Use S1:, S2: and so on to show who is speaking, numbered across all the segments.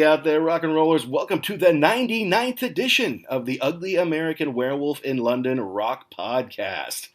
S1: out there, rock and rollers. Welcome to the 99th edition of the Ugly American Werewolf in London Rock Podcast.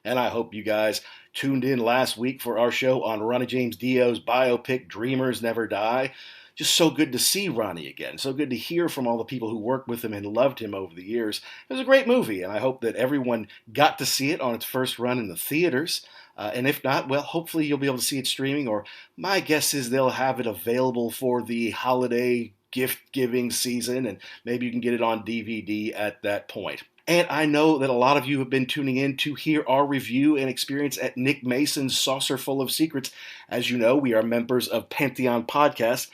S1: And I hope you guys tuned in last week for our show on Ronnie James Dio's biopic, Dreamers Never Die. Just so good to see Ronnie again. So good to hear from all the people who worked with him and loved him over the years. It was a great movie, and I hope that everyone got to see it on its first run in the theaters. And if not, well, hopefully you'll be able to see it streaming, or my guess is they'll have it available for the holiday gift-giving season, and maybe you can get it on DVD at that point. And I know that a lot of you have been tuning in to hear our review and experience at Nick Mason's Saucerful of Secrets. As you know, we are members of Pantheon Podcast,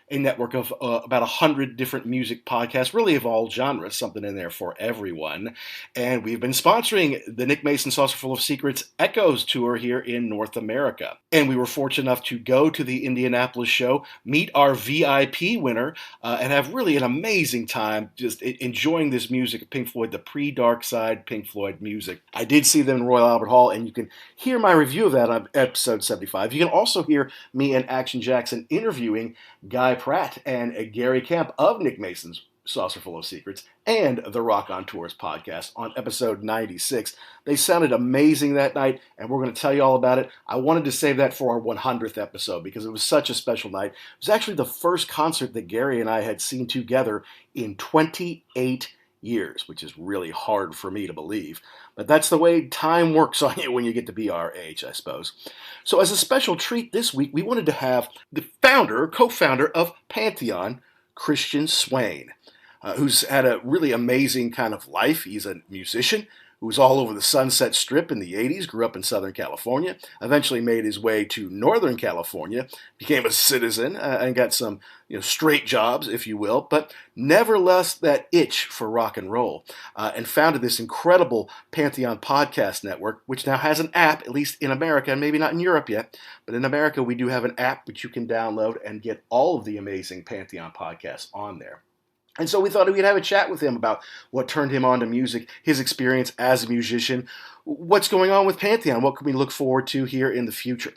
S1: a network of about 100 different music podcasts, really of all genres, something in there for everyone. And we've been sponsoring the Nick Mason Saucerful of Secrets Echoes Tour here in North America. And we were fortunate enough to go to the Indianapolis show, meet our VIP winner, and have really an amazing time just enjoying this music of Pink Floyd, the pre-Dark Side Pink Floyd music. I did see them in Royal Albert Hall, and you can hear my review of that on episode 75. You can also hear me and Action Jackson interviewing Guy Pratt and Gary Kemp of Nick Mason's Saucerful of Secrets and the Rock on Tours podcast on episode 96. They sounded amazing that night, and we're going to tell you all about it. I wanted to save that for our 100th episode because it was such a special night. It was actually the first concert that Gary and I had seen together in 28 years, which is really hard for me to believe. But that's the way time works on you when you get to be our age, I suppose. So as a special treat this week, we wanted to have the co-founder of Pantheon, Christian Swain, who's had a really amazing kind of life. He's a musician who was all over the Sunset Strip in the 80s, grew up in Southern California, eventually made his way to Northern California, became a citizen, and got some straight jobs, if you will, but never lost that itch for rock and roll, and founded this incredible Pantheon podcast network, which now has an app, at least in America, and maybe not in Europe yet, but in America we do have an app which you can download and get all of the amazing Pantheon podcasts on there. And so we thought we'd have a chat with him about what turned him on to music, his experience as a musician, what's going on with Pantheon, what can we look forward to here in the future.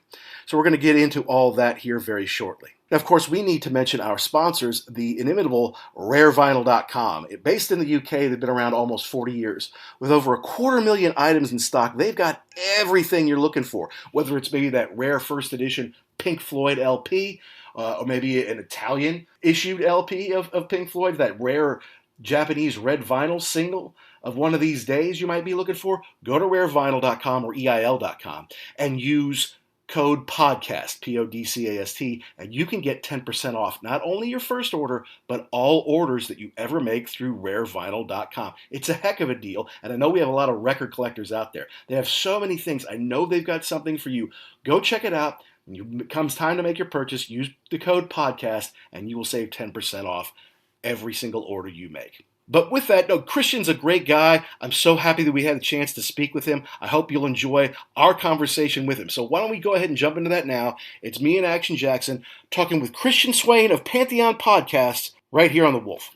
S1: So we're going to get into all that here very shortly. Now, of course, we need to mention our sponsors, the inimitable RareVinyl.com. Based in the UK, they've been around almost 40 years. With over 250,000 items in stock, they've got everything you're looking for, whether it's maybe that rare first edition Pink Floyd LP, or maybe an Italian-issued LP of Pink Floyd, that rare Japanese red vinyl single of one of these days you might be looking for. Go to rarevinyl.com or EIL.com and use code PODCAST, PODCAST, and you can get 10% off not only your first order, but all orders that you ever make through rarevinyl.com. It's a heck of a deal, and I know we have a lot of record collectors out there. They have so many things. I know they've got something for you. Go check it out. When it comes time to make your purchase, use the code PODCAST, and you will save 10% off every single order you make. But with that, no, Christian's a great guy. I'm so happy that we had a chance to speak with him. I hope you'll enjoy our conversation with him. So why don't we go ahead and jump into that now? It's me and Action Jackson talking with Christian Swain of Pantheon Podcasts right here on The Wolf.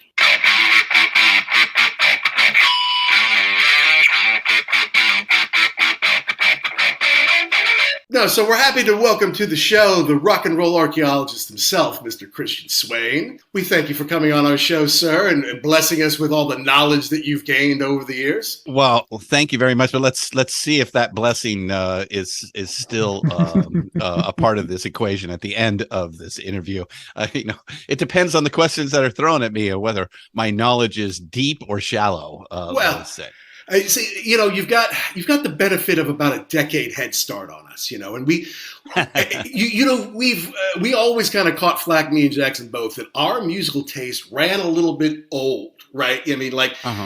S1: No, so we're happy to welcome to the show the rock and roll archaeologist himself, Mr. Christian Swain. We thank you for coming on our show, sir, and blessing us with all the knowledge that you've gained over the years.
S2: Well, thank you very much. But let's see if that blessing is still a part of this equation at the end of this interview. It depends on the questions that are thrown at me, or whether my knowledge is deep or shallow. Let's say.
S1: See, you've got the benefit of about a decade head start on us, and we always kind of caught flack, me and Jackson both, that our musical taste ran a little bit old, right? I mean,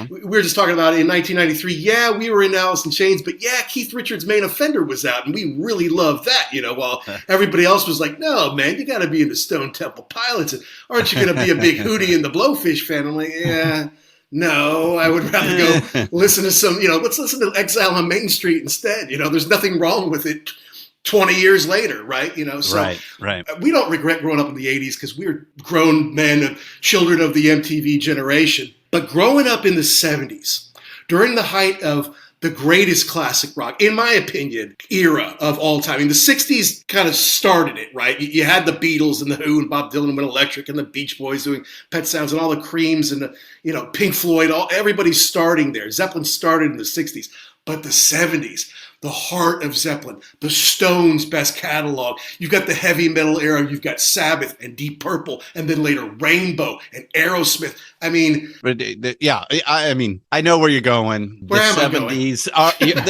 S1: we were just talking about it in 1993. Yeah, we were in Alice in Chains, but yeah, Keith Richards' Main Offender was out, and we really loved that, while everybody else was like, no, man, you got to be into Stone Temple Pilots. Aren't you going to be a big Hootie and the Blowfish fan? I'm like, yeah. No, I would rather go listen to some, let's listen to Exile on Main Street instead. There's nothing wrong with it 20 years later, right? So
S2: right.
S1: We don't regret growing up in the 80s because we're grown men, children of the MTV generation. But growing up in the 70s, during the height of the greatest classic rock, in my opinion, era of all time. I mean, the 60s kind of started it, right? You had the Beatles and the Who and Bob Dylan went electric and the Beach Boys doing Pet Sounds and all the Creams and the, Pink Floyd, everybody's starting there. Zeppelin started in the 60s. But the 70s, the heart of Zeppelin, the Stones' best catalog. You've got the heavy metal era. You've got Sabbath and Deep Purple, and then later Rainbow and Aerosmith. I mean,
S2: yeah. I mean, I know where you're going.
S1: Where am I going?
S2: The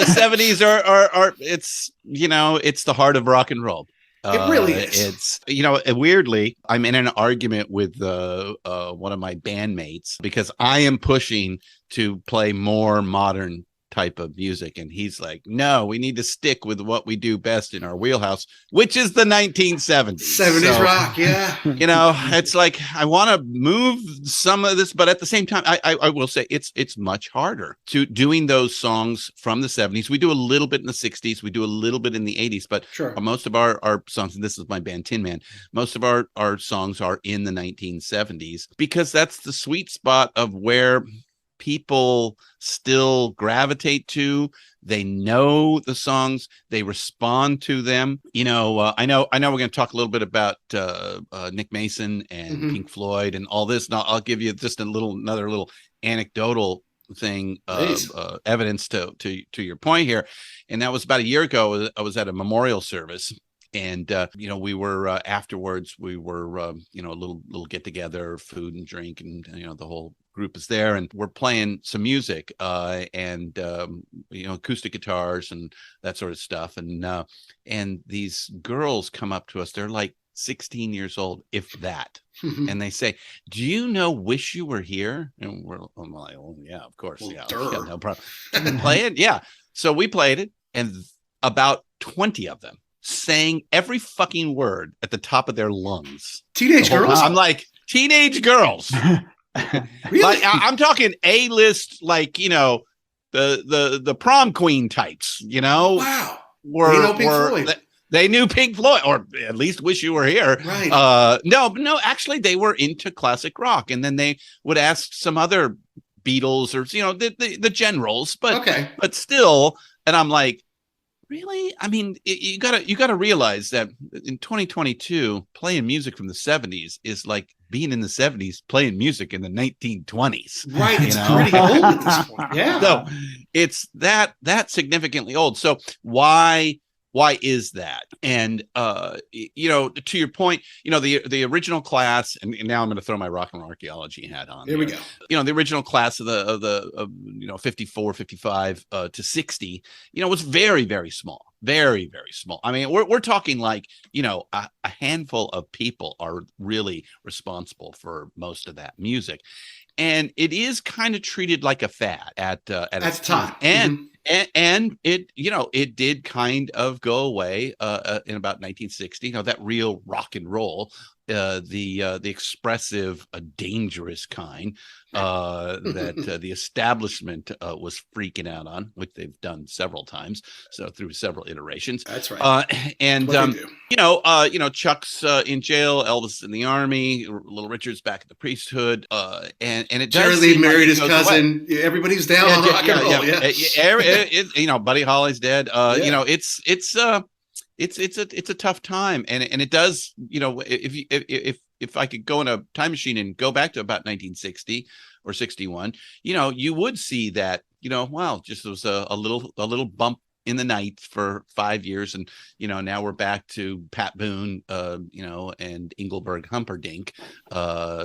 S2: 70s are it's the heart of rock and roll.
S1: It really is.
S2: It's, weirdly, I'm in an argument with one of my bandmates because I am pushing to play more modern type of music, and he's like, no, we need to stick with what we do best in our wheelhouse, which is the 1970s
S1: rock. Yeah.
S2: It's like I want to move some of this, but at the same time I will say it's much harder to doing those songs from the 70s. We do a little bit in the 60s, we do a little bit in the 80s, but
S1: sure,
S2: most of our songs, and this is my band Tin Man, most of our songs are in the 1970s because that's the sweet spot of where people still gravitate to. They know the songs, they respond to them. I know we're going to talk a little bit about Nick Mason and Pink Floyd and all this. Now I'll give you just another little anecdotal thing, evidence to your point here. And that was about a year ago. I was at a memorial service. And, we were afterwards, we were, a little get together, food and drink, and, the whole group is there, and we're playing some music and acoustic guitars and that sort of stuff. And these girls come up to us. They're like 16 years old, if that. And they say, do you know Wish You Were Here? And I'm like, oh, yeah, of course.
S1: Well,
S2: yeah,
S1: no
S2: problem. Play it. Yeah. So we played it, and about 20 of them sang every fucking word at the top of their lungs.
S1: Teenage girls?
S2: I'm like, teenage girls.
S1: Really?
S2: Like, I'm talking A-list, like, the prom queen types,
S1: Wow. They know Pink Floyd.
S2: They knew Pink Floyd, or at least Wish You Were Here.
S1: Right.
S2: No, actually, they were into classic rock. And then they would ask some other Beatles or, the generals, but still. And I'm like, really? I mean, you gotta realize that in 2022, playing music from the 70s is like being in the 70s playing music in the 1920s.
S1: Right. It's pretty old at this point. Yeah.
S2: So it's that significantly old. So why is that? And to your point, the original class, and now I'm going to throw my rock and roll archaeology hat on.
S1: Here we go.
S2: The original class of 54, 55 to 60, was very, very small. Very, very small. I mean, we're talking like, a handful of people are really responsible for most of that music. And it is kind of treated like a fad at its time. And it did kind of go away in about 1960. That real rock and roll, the expressive, dangerous kind that the establishment was freaking out on, which they've done several times, so through several iterations.
S1: That's right.
S2: Chuck's in jail, Elvis in the army, Little Richard's back at the priesthood, and it does.
S1: Jerry Lee married his cousin. Away. Everybody's down on rock and roll.
S2: Yeah. Buddy Holly's dead. It's a tough time, and it does. If I could go in a time machine and go back to about 1960 or 61, you would see that. Wow, just was a little bump in the night for 5 years, and now we're back to Pat Boone, and Engelbert Humperdinck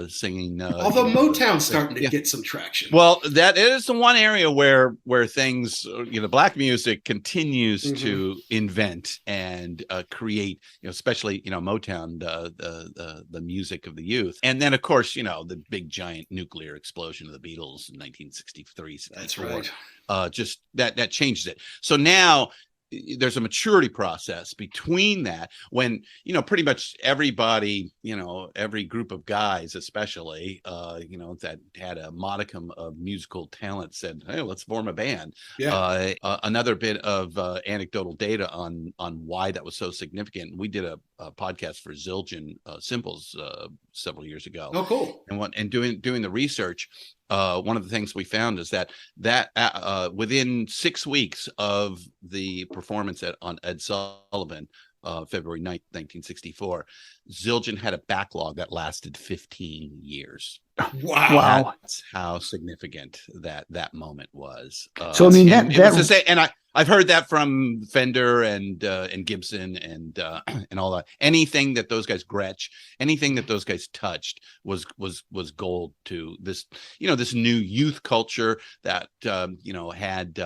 S2: singing.
S1: Although Motown's starting to get some traction.
S2: Well, that is the one area where things, black music continues to invent and create, especially Motown, the music of the youth, and then of course the big giant nuclear explosion of the Beatles in 1963.
S1: That's right.
S2: Just that changes it. So now there's a maturity process between that when pretty much everybody, every group of guys especially that had a modicum of musical talent said, hey, let's form a band. Another bit of anecdotal data on why that was so significant. We did a podcast for Zildjian Simple's several years ago.
S1: Oh, cool.
S2: And doing the research, one of the things we found is that within 6 weeks of the performance on Ed Sullivan, February 9th, 1964, Zildjian had a backlog that lasted 15 years.
S1: Wow.
S2: That's how significant that moment was.
S3: So I mean,
S2: it was to say, and I've heard that from Fender and Gibson and all that. Anything that those guys, Gretsch, anything that those guys touched was gold to this, this new youth culture that had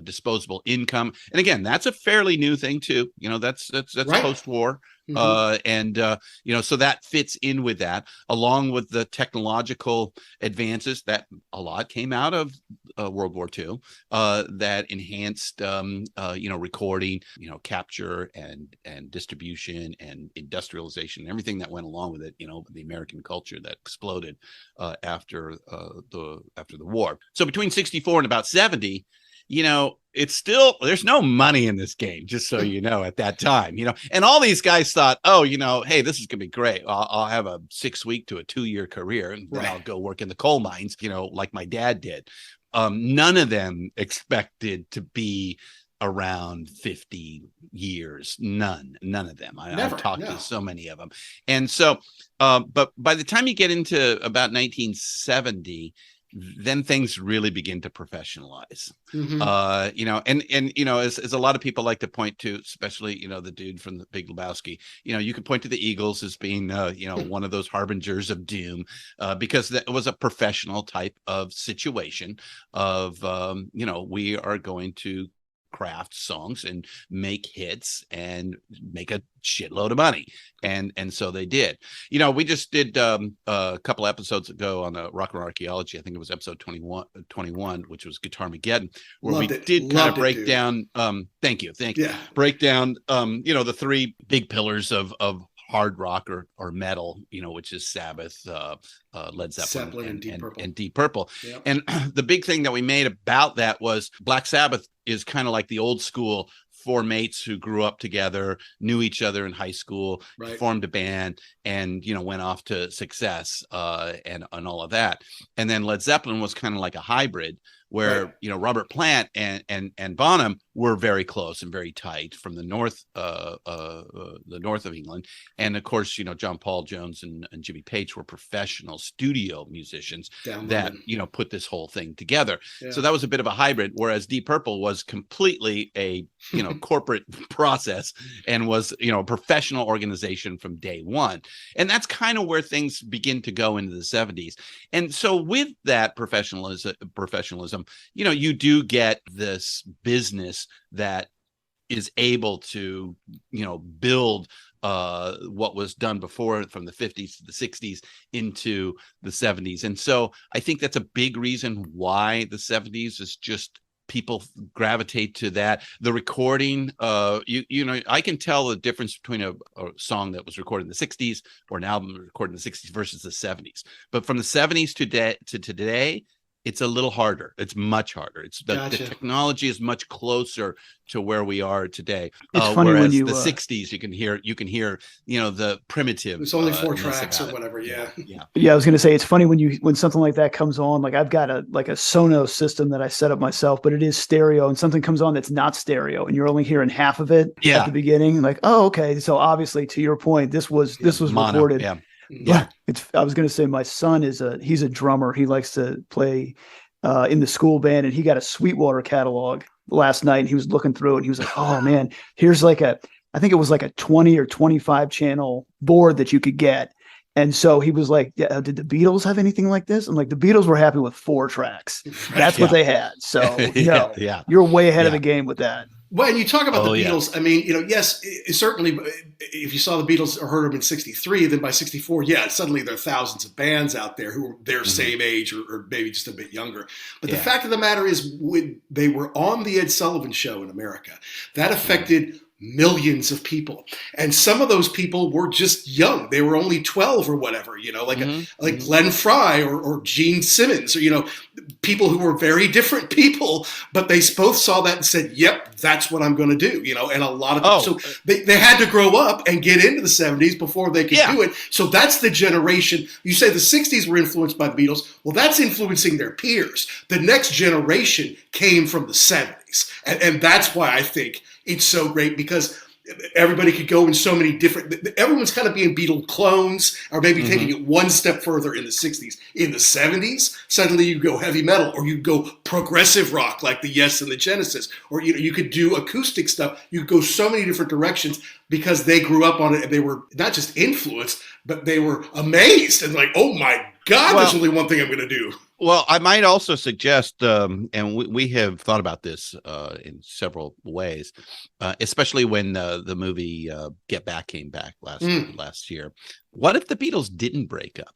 S2: disposable income. And again, that's a fairly new thing too. That's right. Post-war. Mm-hmm. So that fits in with that, along with the technological advances that a lot came out of World War II, that enhanced, recording, capture and distribution and industrialization, everything that went along with it. The American culture that exploded after the war. So between 64 and about 70. It's still, there's no money in this game, just so you know, at that time, and all these guys thought, hey, this is going to be great. I'll have a 6-week to a 2-year career and then I'll go work in the coal mines, like my dad did. None of them expected to be around 50 years. None of them. I've talked to so many of them. And so, but by the time you get into about 1970, then things really begin to professionalize. Mm-hmm. As a lot of people like to point to, especially, the dude from the Big Lebowski, you can point to the Eagles as being, one of those harbingers of doom, because that was a professional type of situation of, we are going to craft songs and make hits and make a shitload of money, and so they did. We just did a couple episodes ago on Rock and Archaeology. I think it was episode 21, which was Guitarmageddon, where we did kind of break down. Thank you. Yeah. Break down. The three big pillars of hard rock or metal, which is Sabbath, Led Zeppelin and Deep Purple. Yep. And the big thing that we made about that was Black Sabbath is kind of like the old school four mates who grew up together, knew each other in high school, formed a band, and went off to success and all of that. And then Led Zeppelin was kind of like a hybrid, where Robert Plant and Bonham were very close and very tight from the north of England, and of course John Paul Jones and Jimmy Page were professional studio musicians that put this whole thing together. Yeah. So that was a bit of a hybrid, whereas Deep Purple was completely a corporate process and was a professional organization from day one. And that's kind of where things begin to go into the 70s. And so with that professionalism, you do get this business that is able to, build what was done before from the 50s to the 60s into the 70s. And so I think that's a big reason why the 70s is just people gravitate to that. The recording, I can tell the difference between a song that was recorded in the 60s or an album recorded in the 60s versus the 70s. But from the 70s to today, it's a little harder. It's much harder. The technology is much closer to where we are today.
S3: It's funny
S2: whereas
S3: when you
S2: the 60s, you can hear the primitive.
S1: It's only 4 tracks or whatever. Yeah.
S3: I was going to say, it's funny when something like that comes on. Like I've got a Sonos system that I set up myself, but it is stereo, and something comes on that's not stereo, and you're only hearing half of it at the beginning. Like, oh, okay. So obviously, to your point, this was mono, recorded. Yeah. I was going to say, my son he's a drummer. He likes to play in the school band, and he got a Sweetwater catalog last night, and he was looking through it, and he was like, oh man, here's I think it was like a 20 or 25 channel board that you could get. And so he was like, did the Beatles have anything like this? I'm like, the Beatles were happy with 4 tracks. That's what they had. So you're way ahead of the game with that.
S1: Well, and you talk about the Beatles. I mean, yes, certainly if you saw the Beatles or heard them in 63, then by 64, suddenly there are thousands of bands out there who are their same age or maybe just a bit younger. But the fact of the matter is, when they were on the Ed Sullivan Show in America, that affected millions of people. And some of those people were just young. They were only 12 or whatever, like Glenn Fry or Gene Simmons, or, people who were very different people, but they both saw that and said, yep, that's what I'm going to do, and a lot of people, so they had to grow up and get into the 70s before they could do it. So that's the generation. You say the 60s were influenced by the Beatles. Well, that's influencing their peers. The next generation came from the 70s. And that's why I think it's so great, because everybody could go in so many different, everyone's kind of being Beatle clones, or maybe taking it one step further in the 60s. In the 70s, suddenly you go heavy metal, or you go progressive rock like the Yes and the Genesis, or you could do acoustic stuff. You go so many different directions because they grew up on it, and they were not just influenced, but they were amazed and like, oh my God, there's only one thing I'm going to do.
S2: Well, I might also suggest, and we have thought about this in several ways, especially when the movie Get Back came back last year. What if the Beatles didn't break up?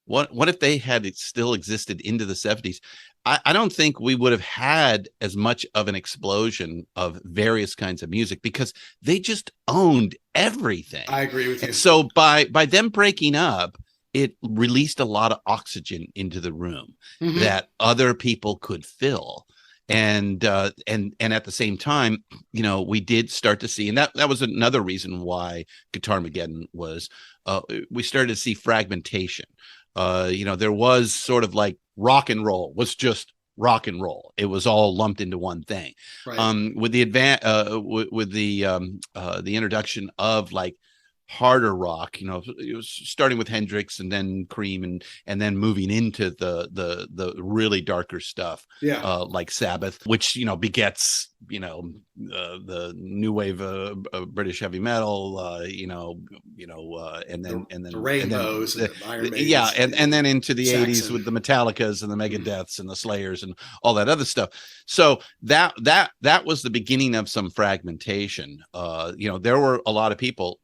S2: What if they had still existed into the 70s? I don't think we would have had as much of an explosion of various kinds of music, because they just owned everything.
S1: I agree with you.
S2: And so by them breaking up, it released a lot of oxygen into the room that other people could fill. And at the same time, we did start to see, and that was another reason why Guitarmageddon was, we started to see fragmentation. There was sort of like rock and roll was just rock and roll. It was all lumped into one thing. Right. With the the introduction of like harder rock, it was starting with Hendrix and then Cream and then moving into the really darker stuff, like Sabbath, which begets the new wave of British heavy metal, and then the
S1: Rainbows, and the Iron Maidens,
S2: and then into the
S1: Saxon.
S2: 80s with the Metallicas and the Megadeths and the Slayers and all that other stuff. So that was the beginning of some fragmentation. There were a lot of people,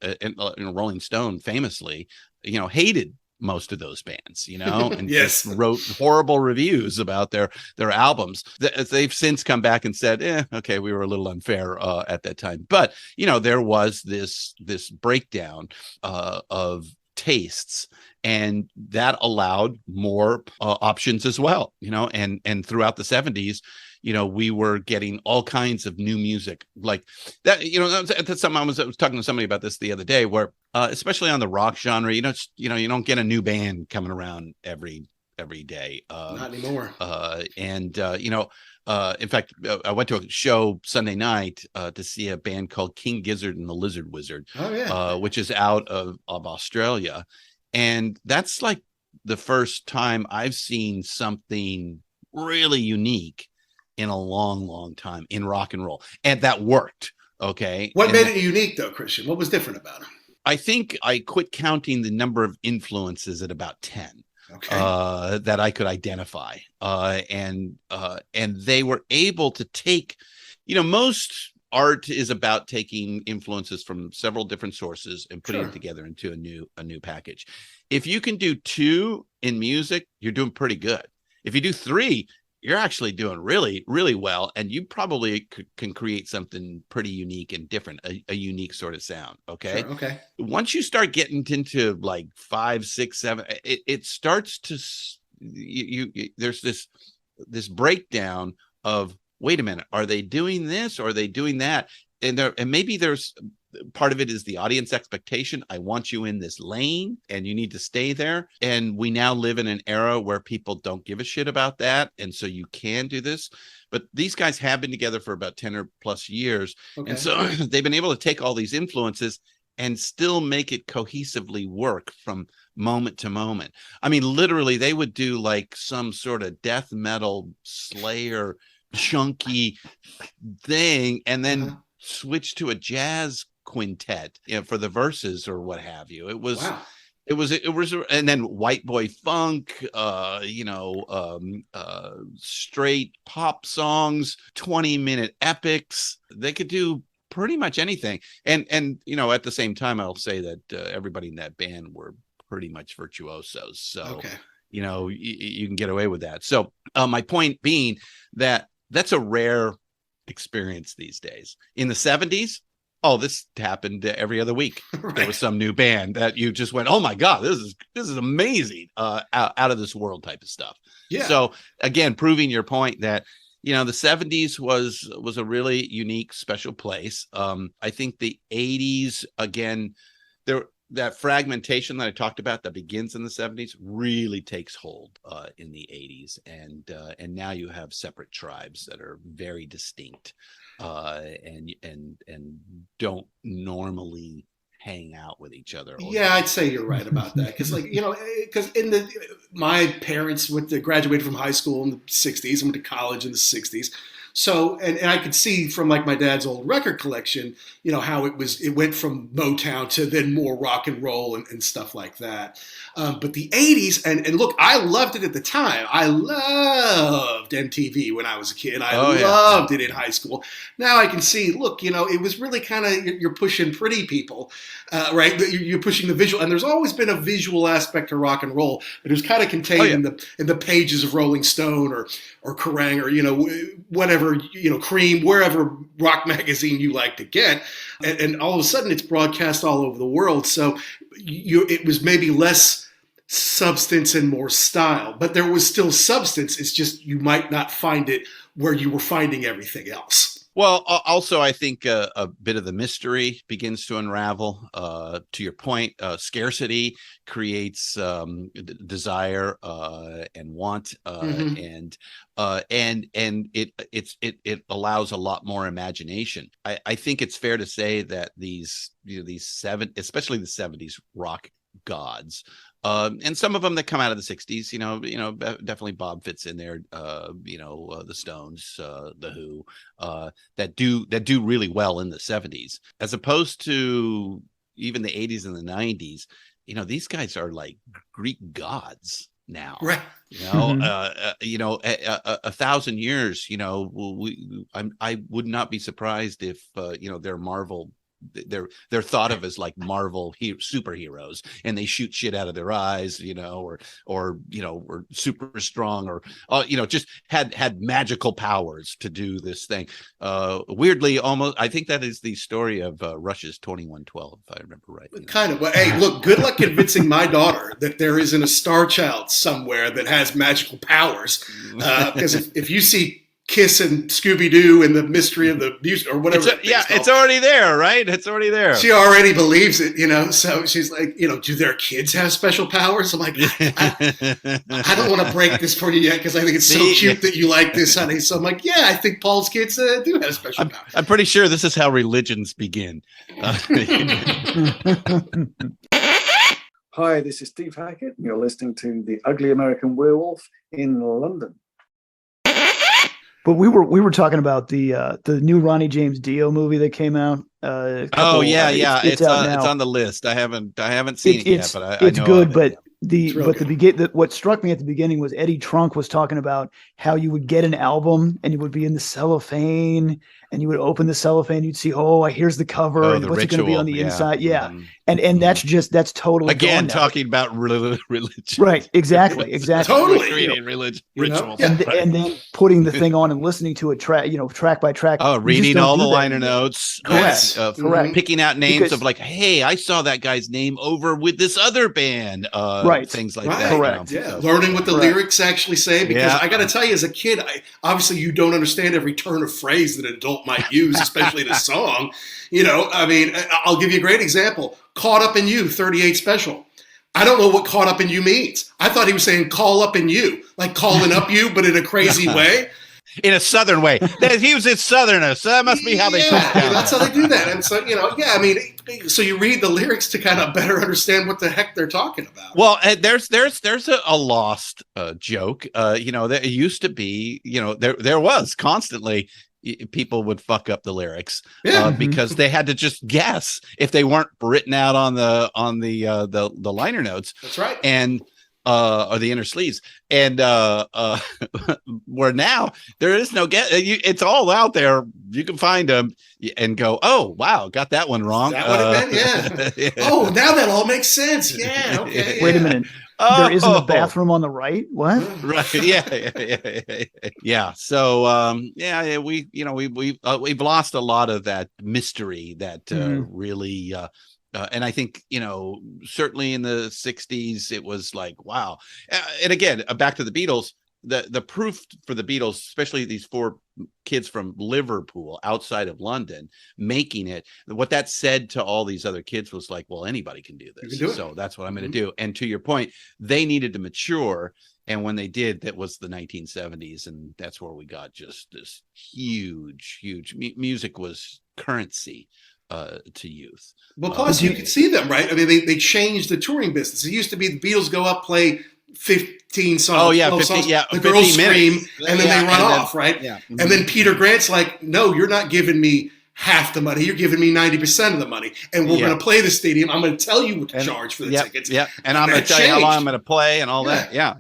S2: Rolling Stone famously, hated most of those bands, and just wrote horrible reviews about their albums. They've since come back and said, okay, we were a little unfair at that time. But, there was this breakdown of tastes, and that allowed more options as well, and throughout the 70s, we were getting all kinds of new music like that. That's something I was talking to somebody about this the other day, where especially on the rock genre, you don't get a new band coming around every day.
S1: Not anymore.
S2: In fact, I went to a show Sunday night to see a band called King Gizzard and the Lizard Wizard, which is out of Australia. And that's like the first time I've seen something really unique in a long time in rock and roll, and that worked. Okay.
S1: What made it unique though, Christian? What was different about it?
S2: I think I quit counting the number of influences at about 10. Okay. That I could identify. And they were able to take, most art is about taking influences from several different sources and putting it together into a new package. If you can do 2 in music, you're doing pretty good. If you do 3, you're actually doing really, really well. And you probably can create something pretty unique and different, a unique sort of sound. Okay.
S1: Sure, okay.
S2: Once you start getting into like 5, 6, 7, it starts to, there's this breakdown of, wait a minute, are they doing this? Or are they doing that? And maybe there's part of it is the audience expectation. I want you in this lane and you need to stay there. And we now live in an era where people don't give a shit about that. And so you can do this. But these guys have been together for about 10 or plus years. Okay. And so they've been able to take all these influences and still make it cohesively work from moment to moment. I mean, literally, they would do like some sort of death metal Slayer chunky thing and then switch to a jazz quintet, for the verses or what have you. It was and then white boy funk, straight pop songs, 20-minute epics. They could do pretty much anything. And at the same time, I'll say that everybody in that band were pretty much virtuosos. So, you can get away with that. So my point being that that's a rare experience these days. In the 70s, this happened every other week. Right. There was some new band that you just went, oh my God, this is amazing, out of this world type of stuff. Yeah. So again, proving your point that, the 70s was a really unique, special place. I think the 80s, again, that fragmentation that I talked about that begins in the 70s really takes hold in the 80s, and now you have separate tribes that are very distinct and don't normally hang out with each other.
S1: Yeah, I'd say you're right about that, because because my parents graduated from high school in the 60s and went to college in the 60s. So, and I could see from like my dad's old record collection, how it went from Motown to then more rock and roll and stuff like that. But the 80s, and look, I loved it at the time. I loved MTV when I was a kid. I loved it in high school. Now I can see, look, it was really kind of, you're pushing pretty people, right? You're pushing the visual, and there's always been a visual aspect to rock and roll, but it was kind of contained in the pages of Rolling Stone or Kerrang or, whatever, Cream, wherever rock magazine you like to get. And all of a sudden it's broadcast all over the world. So it was maybe less substance and more style, but there was still substance. It's just you might not find it where you were finding everything else.
S2: Well, also, I think a bit of the mystery begins to unravel. To your point, scarcity creates desire and want, and it allows a lot more imagination. I think it's fair to say that these especially the 70s rock gods. And some of them that come out of the 60s, definitely Bob fits in there. The Stones, the Who, that do really well in the 70s, as opposed to even the 80s and the 90s. These guys are like Greek gods now,
S1: right?
S2: A thousand years. I would not be surprised if they're Marvel. They're thought of as like Marvel superheroes, and they shoot shit out of their eyes, or were super strong, or just had magical powers to do this thing. Weirdly, almost, I think that is the story of Rush's 2112, if I remember right.
S1: Kind of. Well, hey, look, good luck convincing my daughter that there isn't a Star Child somewhere that has magical powers. Because if you see Kiss and Scooby-Doo and the mystery of the music or whatever.
S2: It's already there, right? It's already there.
S1: She already believes it, So she's like, do their kids have special powers? I'm like, I don't want to break this for you yet, because I think it's so cute that you like this, honey. So I'm like, yeah, I think Paul's kids do have special powers.
S2: I'm pretty sure this is how religions begin.
S4: Hi, this is Steve Hackett. You're listening to The Ugly American Werewolf in London.
S3: But we were talking about the new Ronnie James Dio movie that came out. It's on the list. I haven't seen it yet, but I know good.
S2: But
S3: what struck me at the beginning was Eddie Trunk was talking about how you would get an album and it would be in the cellophane, and you would open the cellophane, you'd see, here's the cover, and what's it going to be on the inside? Yeah. And that's totally
S2: again talking about religion.
S3: Right. Exactly.
S1: Totally
S2: creating religion rituals.
S3: And then putting the thing on and listening to it track by track.
S2: Oh, reading all the liner notes.
S3: Correct. Correct.
S2: Picking out names of like, hey, I saw that guy's name over with this other band. Right. Things like that.
S3: Correct.
S1: Yeah. Learning what the lyrics actually say, because I got to tell you, as a kid, obviously you don't understand every turn of phrase that an adult might use, especially in a song. I'll give you a great example. Caught Up in You, 38 Special. I don't know what caught up in you means. I thought he was saying call up in you, like calling up you, but in a crazy way.
S2: In a Southern way. He was a Southerner, so that must be how they talk.
S1: Yeah, that's how they do that. And so, so you read the lyrics to kind of better understand what the heck they're talking about.
S2: Well, there's a lost joke. There used to be, there was constantly people would fuck up the lyrics because they had to just guess if they weren't written out on the liner notes.
S1: That's right.
S2: And or the inner sleeves, and where now there is no guess. It's all out there. You can find them and go, oh wow, got that one wrong.
S1: Is that what it meant? Yeah. Oh, now that all makes sense. Yeah. Okay.
S3: Wait a minute. There isn't a bathroom on the right. What?
S2: Right. Yeah. So we've lost a lot of that mystery that really. And I think, certainly in the 60s, it was like, wow. And again, back to the Beatles, the proof for the Beatles, especially these 4 kids from Liverpool outside of London making it, what that said to all these other kids was like, well, anybody can do this. So that's what I'm going to do. And to your point, they needed to mature. And when they did, that was the 1970s. And that's where we got just this huge music was currency to youth.
S1: Well, plus you could see them, right? I mean, they changed the touring business. It used to be the Beatles go up, play 15 songs.
S2: Oh yeah,
S1: 15,
S2: songs. Yeah.
S1: The girls scream,
S2: minutes.
S1: and then they run off, right?
S2: Yeah.
S1: And then Peter Grant's like, "No, you're not giving me half the money. You're giving me 90% of the money, and we're going to play the stadium. I'm going to tell you what to charge for the tickets.
S2: Yeah, and I'm going to tell you how long I'm going to play and all that. Yeah.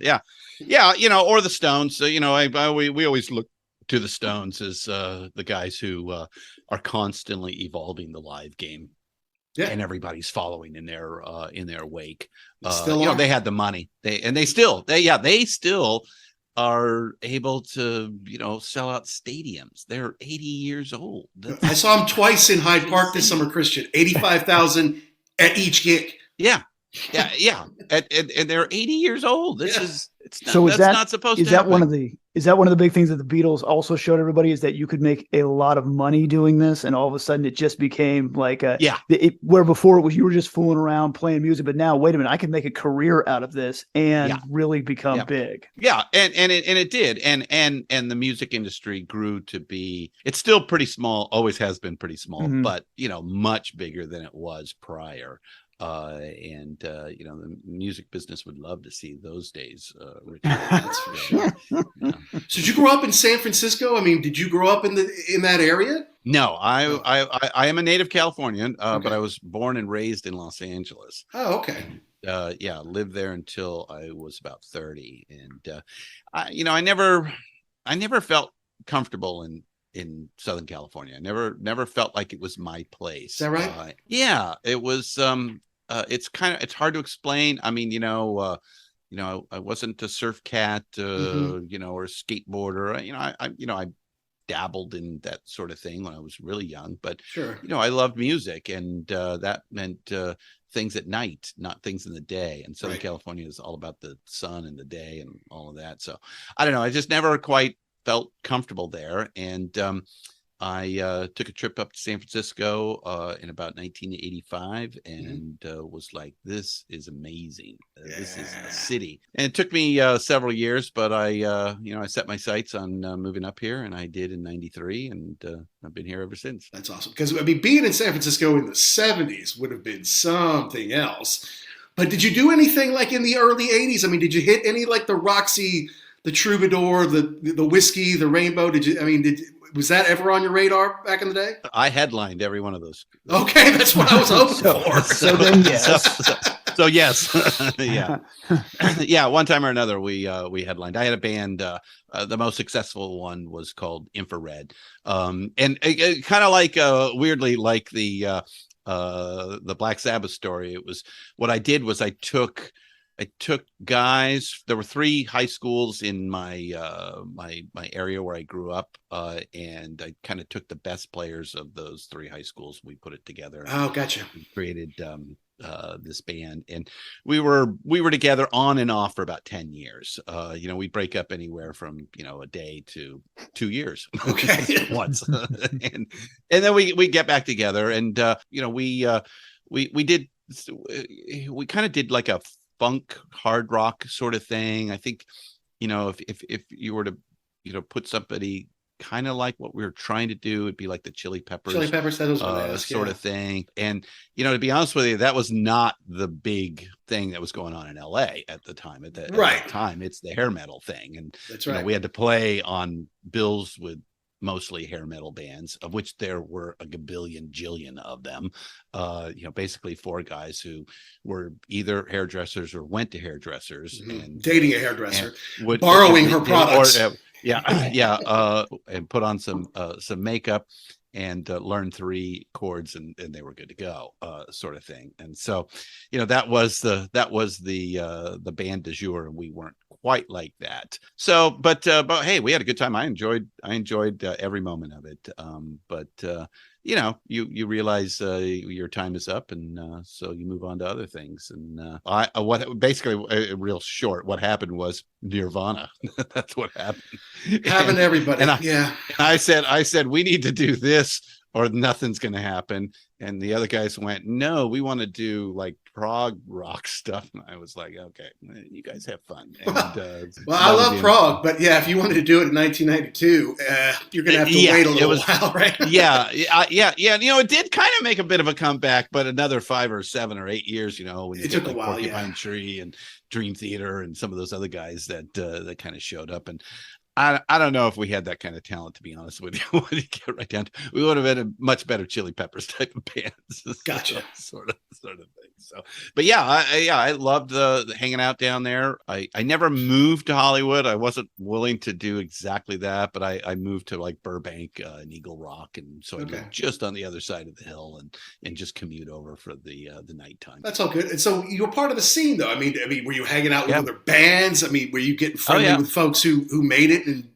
S2: Or the Stones. So we always look to the Stones as the guys who are constantly evolving the live game. Yeah. And everybody's following in their wake. They had the money. They still are able to, sell out stadiums. They're 80 years old.
S1: I saw them twice in Hyde Park this summer, Christian. 85,000 at each gig.
S2: Yeah. And they're 80 years old. That's not supposed to
S3: happen. Is that one of the big things that the Beatles also showed everybody, is that you could make a lot of money doing this, and all of a sudden it just became like where before it was you were just fooling around playing music, but now wait a minute, I can make a career out of this and really become big.
S2: Yeah, and it did, and the music industry grew to be, it's still pretty small, always has been pretty small, but much bigger than it was prior. The music business would love to see those days return. That's for sure. Yeah.
S1: So did you grow up in San Francisco? I mean, did you grow up in that area?
S2: No, I am a native Californian, but I was born and raised in Los Angeles.
S1: Oh, okay.
S2: Lived there until I was about 30, and I never felt comfortable in Southern California. I never felt like it was my place.
S1: Is that right?
S2: It was. It's hard to explain. I mean, I wasn't a surf cat, or a skateboarder. I dabbled in that sort of thing when I was really young, but
S1: sure.
S2: I loved music, and that meant things at night, not things in the day. And Southern California is all about the sun and the day and all of that. So I don't know. I just never quite felt comfortable there. And I took a trip up to San Francisco in about 1985 and was like, this is amazing. This is a city. And it took me several years, but I set my sights on moving up here, and I did in 93, and I've been here ever since.
S1: That's awesome. Because, I mean, being in San Francisco in the 70s would have been something else. But did you do anything like in the early 80s? I mean, did you hit any like the Roxy, the Troubadour, the Whiskey, the Rainbow? Was that ever on your radar back in the day?
S2: I headlined every one of those.
S1: Okay, that's what I was hoping for.
S3: So then, yes.
S2: So yes, yeah. One time or another, we headlined. I had a band. The most successful one was called Infrared, and it kind of like weirdly like the Black Sabbath story. It was, what I did was I took guys. There were 3 high schools in my my area where I grew up, and I kind of took the best players of those 3 high schools. We put it together.
S1: Oh, gotcha.
S2: We created this band, and we were together on and off for about 10 years. We'd break up anywhere from a day to 2 years.
S1: Okay.
S2: Once, and then we get back together, and we kind of did like a funk hard rock sort of thing. I think if you were to put somebody kind of like what we were trying to do, it'd be like the Chili Peppers sort of thing. And to be honest with you, that was not the big thing that was going on in LA at the time. At the time, it's the hair metal thing, and
S1: that's right.
S2: We had to play on bills with mostly hair metal bands, of which there were a jillion of them. Basically 4 guys who were either hairdressers or went to hairdressers, and
S1: dating a hairdresser, borrowing her products,
S2: and put on some makeup and learn 3 chords, and they were good to go, sort of thing. And so, that was the band du jour, and we weren't quite like that. So, but hey, we had a good time. I enjoyed every moment of it. you realize your time is up, and so you move on to other things. And real short, what happened was Nirvana. That's what happened.
S1: Happened to everybody.
S2: And I said, we need to do this or nothing's going to happen. And the other guys went, no, we want to do like prog rock stuff. And I was like, okay, you guys have fun. And,
S1: well, I love prog, but yeah, if you wanted to do it in 1992, you're going to have to wait a little while, right?
S2: yeah. It did kind of make a bit of a comeback, but another 5 or 7 or 8 years, when you took a while, Porcupine Tree and Dream Theater and some of those other guys that kind of showed up. And I don't know if we had that kind of talent, to be honest with you. When you get right down to, we would have been a much better Chili Peppers type of band.
S1: Gotcha.
S2: sort of thing. So, but I loved the hanging out down there. I never moved to Hollywood. I wasn't willing to do exactly that, but I moved to like Burbank and Eagle Rock, and so I lived just on the other side of the hill and just commute over for the nighttime.
S1: That's all good. And so you were part of the scene, though. I mean, were you hanging out with other bands? I mean, were you getting friendly with folks who made it? And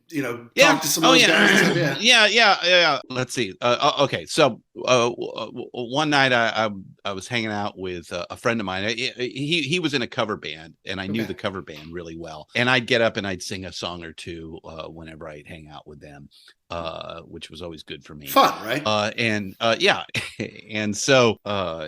S1: talk to some of those guys.
S2: Yeah. Let's see. Okay, so one night I was hanging out with a friend of mine. He was in a cover band, and I knew the cover band really well. And I'd get up and I'd sing a song or two whenever I'd hang out with them, which was always good for me.
S1: Fun, right?
S2: And so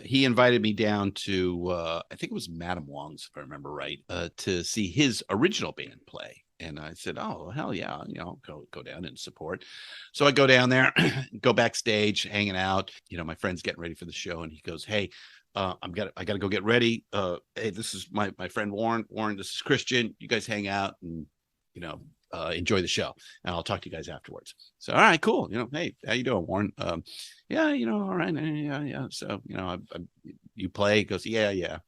S2: he invited me down to I think it was Madame Wong's, if I remember right, to see his original band play. And I said, oh, hell yeah, go down and support. So I go down there, go backstage, hanging out. My friend's getting ready for the show, and he goes, hey, I got to go get ready. Hey, this is my friend Warren. Warren, this is Christian. You guys hang out and, enjoy the show, and I'll talk to you guys afterwards. So, all right, cool. Hey, how you doing, Warren? All right. Yeah. So, you play? He goes, yeah.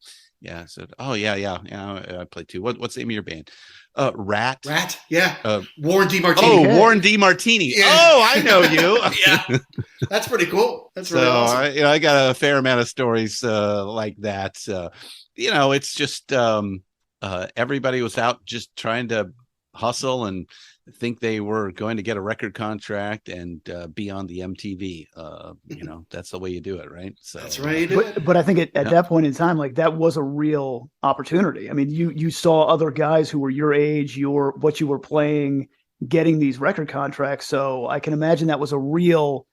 S2: I said, oh, yeah. I play too. What's the name of your band? Rat,
S1: yeah. Warren DeMartini.
S2: Oh, Warren DeMartini. Yeah. Oh, I know you.
S1: Yeah, that's pretty cool. That's really awesome.
S2: I got a fair amount of stories like that. It's just everybody was out just trying to hustle and think they were going to get a record contract and be on the MTV. That's the way you do it, right? So
S1: that's right. You do it.
S3: But I think at that point in time, like, that was a real opportunity. I mean, you saw other guys who were your age, what you were playing, getting these record contracts. So I can imagine that was a real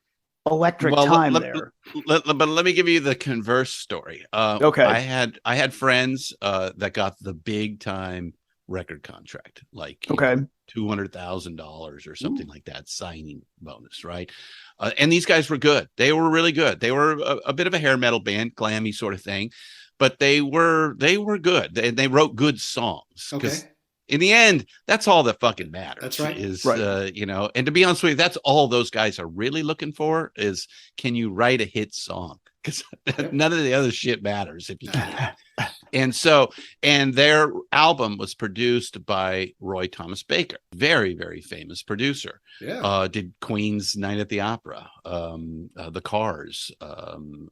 S3: electric time there.
S2: But let me give you the converse story.
S3: Okay.
S2: I had friends that got the big time record contract, like $200,000 or something like that, signing bonus, right? And these guys were good. They were really good. They were a bit of a hair metal band, glammy sort of thing, but they were good. They wrote good songs. Because in the end, that's all that fucking matters.
S1: That's right.
S2: And to be honest with you, that's all those guys are really looking for is, can you write a hit song? Because none of the other shit matters if you can. And their album was produced by Roy Thomas Baker, very, very famous producer.
S1: Yeah.
S2: Did Queen's Night at the Opera, The Cars, and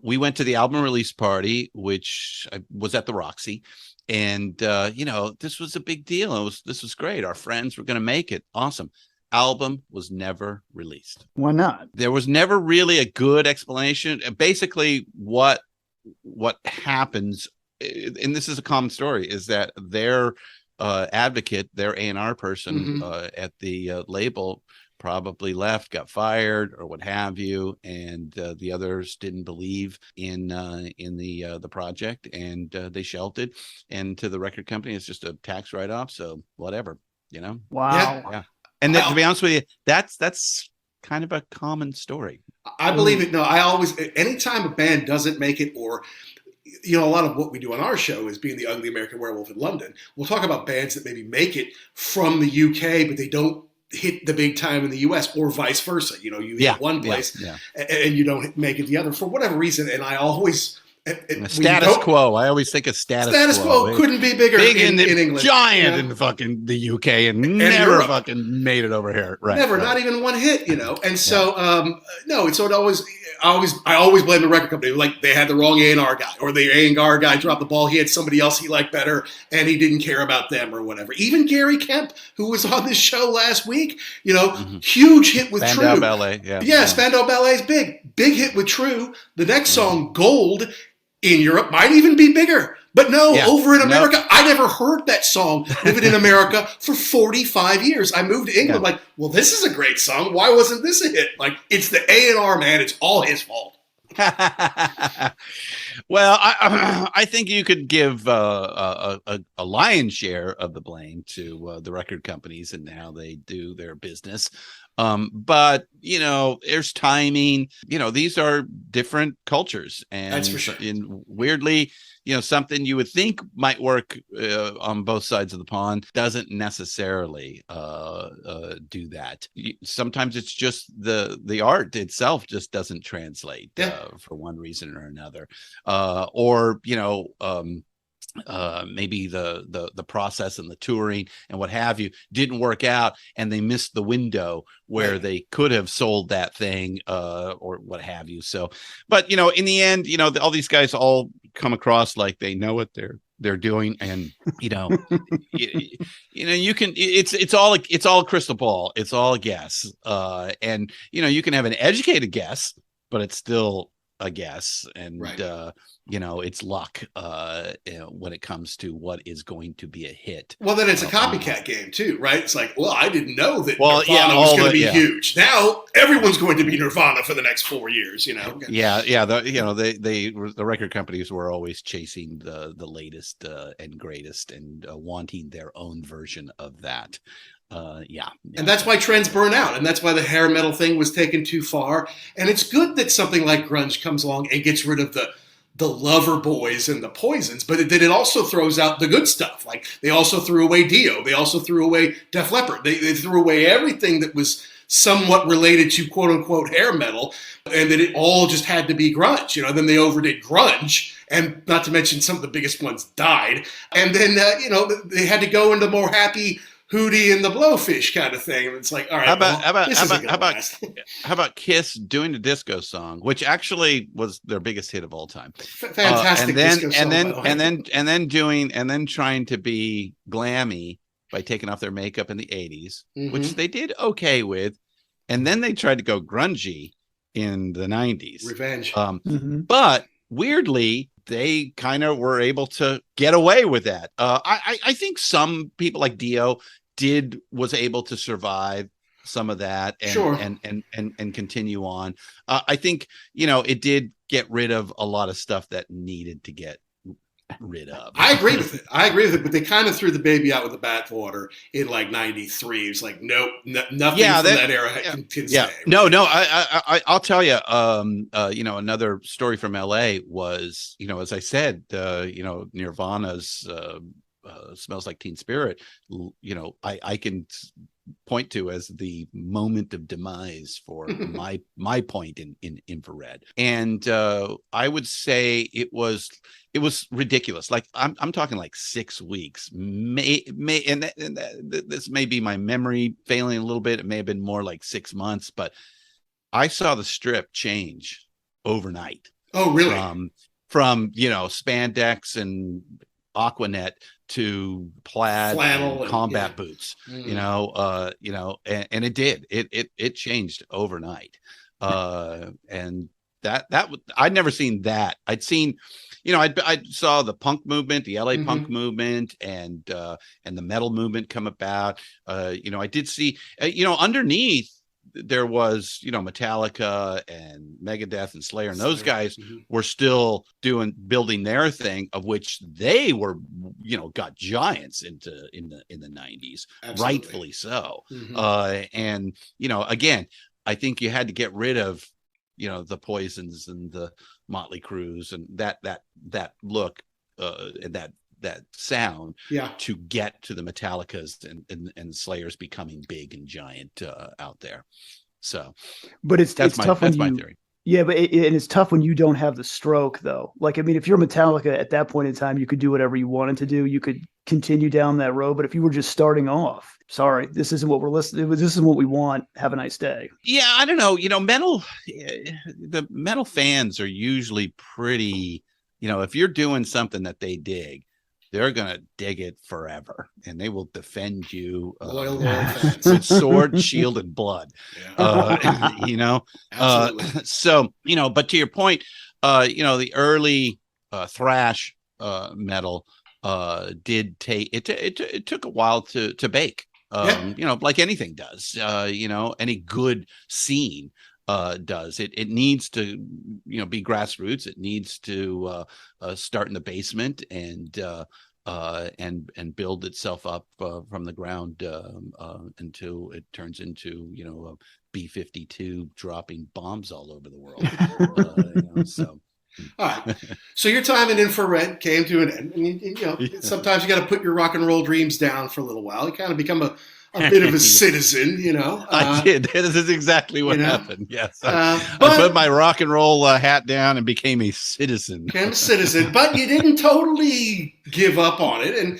S2: we went to the album release party, which was at the Roxy. And this was a big deal. This was great. Our friends were going to make it. Awesome. Album was never released.
S3: Why not?
S2: There was never really a good explanation. Basically, what happens, and this is a common story, is that their advocate, their A&R person at the label probably left, got fired, or what have you, and the others didn't believe in the project, and they shelved it. And to the record company, it's just a tax write-off. So whatever,
S3: Wow.
S2: Yeah. And to be honest with you, that's kind of a common story.
S1: I believe it. No, I always, anytime a band doesn't make it, or, a lot of what we do on our show is being the Ugly American Werewolf in London. We'll talk about bands that maybe make it from the UK, but they don't hit the big time in the US, or vice versa. You hit one place and you don't make it the other for whatever reason. And I always...
S2: status quo. I always think of status
S1: quo couldn't be bigger in England.
S2: Giant in fucking the UK and never Europe. Fucking made it over here. Right.
S1: Never,
S2: right.
S1: Not even one hit, And so, no, so it always, I always blame the record company. Like they had the wrong A&R guy, or the A&R guy dropped the ball. He had somebody else he liked better, and he didn't care about them or whatever. Even Gary Kemp, who was on this show last week, huge hit with
S2: Spandau
S1: True.
S2: Ballet,
S1: yeah, Spandau Ballet is big hit with True. The next song, Gold, in Europe might even be bigger. But over in America, I never heard that song, Living in America, for 45 years. I moved to England like, well, this is a great song. Why wasn't this a hit? Like, it's the A&R, man. It's all his fault.
S2: Well, I think you could give a lion's share of the blame to the record companies and how they do their business. But there's timing. These are different cultures, and
S1: that's for sure.
S2: Weirdly, something you would think might work on both sides of the pond doesn't necessarily do that. Sometimes it's just the art itself just doesn't translate for one reason or another, or maybe the process and the touring and what have you didn't work out, and they missed the window where they could have sold that thing or what have you. So, but in the end, all these guys all come across like they know what they're doing, and you can it's all a crystal ball, it's all a guess, and you can have an educated guess, but it's still a guess, and it's luck when it comes to what is going to be a hit.
S1: Well, then it's a copycat game too, right? It's like, well, I didn't know that Nirvana was going to be huge. Now everyone's going to be Nirvana for the next 4 years. The record companies were always chasing the latest and greatest, and wanting their own version of that. And that's why trends burn out, and that's why the hair metal thing was taken too far. And it's good that something like grunge comes along and gets rid of the Lover Boys and the Poisons, but then it also throws out the good stuff. Like they also threw away Dio, they also threw away Def Leppard, they threw away everything that was somewhat related to quote unquote hair metal, and that it all just had to be grunge. Then they overdid grunge, and not to mention some of the biggest ones died, and then they had to go into more happy Hootie and the Blowfish kind of thing. It's like, all right, how about Kiss doing the disco song, which actually was their biggest hit of all time? Fantastic. And then trying to be glammy by taking off their makeup in the 80s, which they did okay with. And then they tried to go grungy in the 90s. Revenge. But weirdly, they kind of were able to get away with that. I think some people like Dio was able to survive some of that and continue on. I think it did get rid of a lot of stuff that needed to get rid of. I agree with it, but they kind of threw the baby out with the bathwater in like 93. It was like, nope, nothing from that era can stay. Right? No, I'll tell you, another story from LA was, as I said, Nirvana's Smells Like Teen Spirit, I can point to as the moment of demise for my point in Infrared. And I would say it was ridiculous. Like I'm talking like 6 weeks, this may be my memory failing a little bit. It may have been more like 6 months, but I saw the strip change overnight. Oh, really? From spandex and Aquanet to plaid flannel and combat boots, and it did. It changed overnight. And that I'd never seen that. I'd seen, I saw the punk movement, the LA punk movement, and the metal movement come about. I did see, underneath there was, Metallica and Megadeth and Slayer, and those guys were still building their thing, of which they were, got giants in the 90s. Absolutely. Rightfully so. And, again, I think you had to get rid of, the Poisons and the Motley Crues and that look, and that sound to get to the Metallicas and Slayers becoming big and giant out there. So, but it's tough. That's my theory. Yeah, but it's tough when you don't have the stroke, though. Like, I mean, if you're Metallica at that point in time, you could do whatever you wanted to do. You could continue down that road. But if you were just starting off,
S3: sorry, this isn't what we're listening. This isn't what we want. Have a nice day.
S2: Yeah, I don't know. The metal fans are usually pretty, if you're doing something that they dig, they're going to dig it forever, and they will defend you
S5: loyal fans
S2: with sword, shield, and blood.
S5: Yeah.
S2: So, but to your point, the early thrash metal did take it took a while to bake. Like anything does, any good scene does. It needs to, be grassroots. It needs to start in the basement and build itself up from the ground until it turns into, a B-52 dropping bombs all over the world. So.
S5: All right. So your time in infrared came to an end. I mean, sometimes you got to put your rock and roll dreams down for a little while. You kind of become a bit of a citizen,
S2: I did. This is exactly what happened. Yes. I put my rock and roll hat down and became a citizen.
S5: But you didn't totally give up on it. And,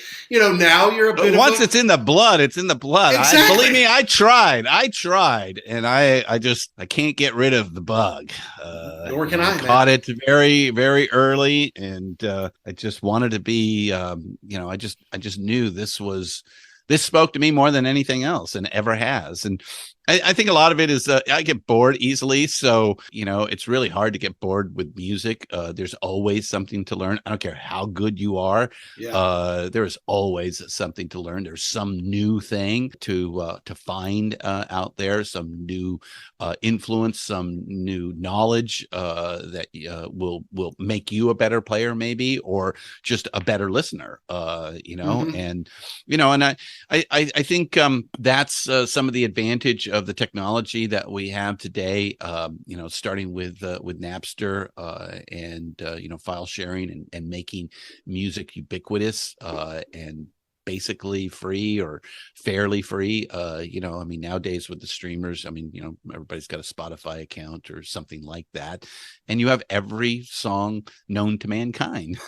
S5: now you're a bit
S2: Once it's in the blood, it's in the blood.
S5: Exactly.
S2: Believe me, I tried. And I can't get rid of the bug.
S5: Nor can I.
S2: Caught it very, very early. And I just wanted to be, I just knew this spoke to me more than anything else and ever has. And I think a lot of it is I get bored easily. So, it's really hard to get bored with music. There's always something to learn. I don't care how good you are. Yeah. There is always something to learn. There's some new thing to find out there, some new influence, some new knowledge that will make you a better player, maybe, or just a better listener, mm-hmm. And I think that's some of the advantage of the technology that we have today, starting with Napster and file sharing and making music ubiquitous and basically free or fairly free. Nowadays with the streamers, everybody's got a Spotify account or something like that, and you have every song known to mankind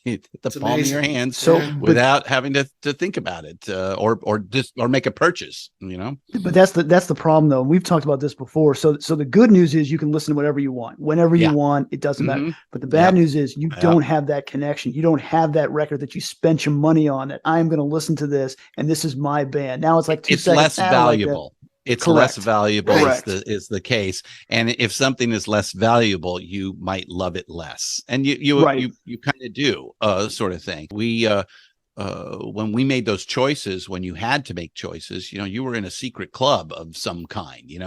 S2: at the palm of your hands, without having to think about it or make a purchase.
S3: But that's the problem, though. We've talked about this before. So the good news is you can listen to whatever you want, whenever you want. It doesn't matter. But the bad news is you don't have that connection. You don't have that record that you spent your money on. That I'm going to listen to this, and this is my band. Now it's like 2 seconds.
S2: Less valuable. It's
S3: Correct.
S2: less valuable
S3: Correct.
S2: is the case. And if something is less valuable, you might love it less. And you kind of do sort of thing. When we made those choices, when you had to make choices, you were in a secret club of some kind. You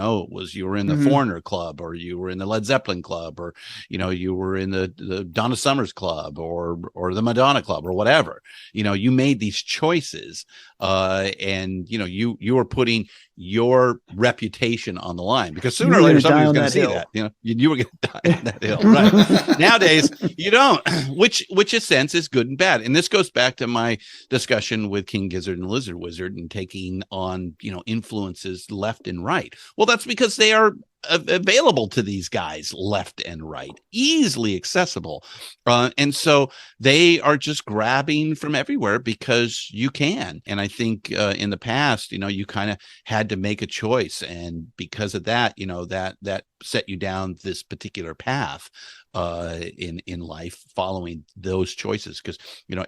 S2: were in the Foreigner Club, or you were in the Led Zeppelin Club, or you were in the Donna Summers Club, or the Madonna Club, or whatever. You made these choices, and you were putting your reputation on the line, because sooner or later somebody was going to see that. You were going to die on that hill, right? Nowadays you don't, which in a sense is good and bad. And this goes back to my discussion with King Gizzard and Lizard Wizard and taking on influences left and right. Well, that's because they are available to these guys left and right, easily accessible, and so they are just grabbing from everywhere because you can. And I think in the past, you kind of had to make a choice, and because of that, that set you down this particular path in life, following those choices, because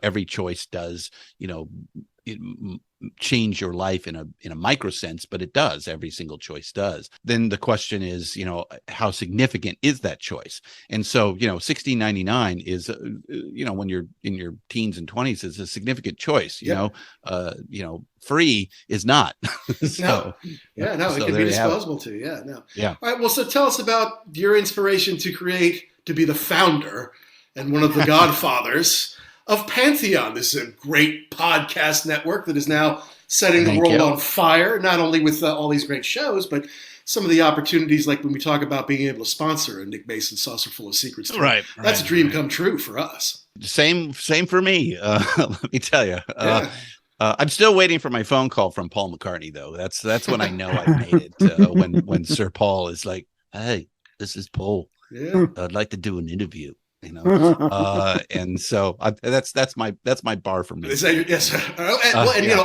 S2: every choice does change your life in a micro sense, but it does. Every single choice does. Then the question is, how significant is that choice? And so, 1699 is, when you're in your teens and 20s, is a significant choice. Free is not.
S5: So, it can be disposable too. Yeah, no. Yeah. All right. Well, so tell us about your inspiration to be the founder and one of the godfathers of Pantheon. This is a great podcast network that is now setting the world on fire, not only with all these great shows, but some of the opportunities, like when we talk about being able to sponsor a Nick Mason Saucerful of Secrets.
S2: Right.
S5: That's a dream come true for us.
S2: Same for me. Let me tell you. I'm still waiting for my phone call from Paul McCartney, though. That's when I know I've made it. When Sir Paul is like, "Hey, this is Paul. Yeah. I'd like to do an interview." And so that's my bar for me.
S5: Is that yes,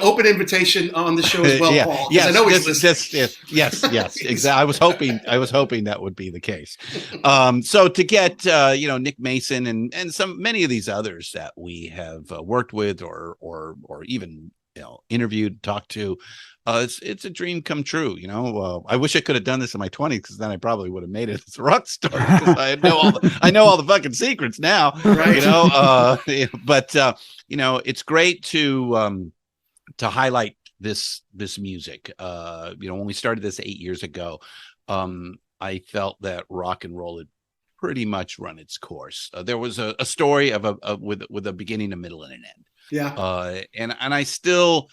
S5: open invitation on the show as well, Paul.
S2: Yes,
S5: I know he's listening.
S2: yes, exactly. I was hoping that would be the case. So to get Nick Mason and many of these others that we have worked with or even interviewed, talked to, it's a dream come true. I wish I could have done this in my 20s, because then I probably would have made it as a rock star, because I know all the fucking secrets now. Right. But it's great to highlight this music. When we started this 8 years ago, I felt that rock and roll had pretty much run its course. There was a story with a beginning, a middle, and an end.
S5: Yeah.
S2: And I still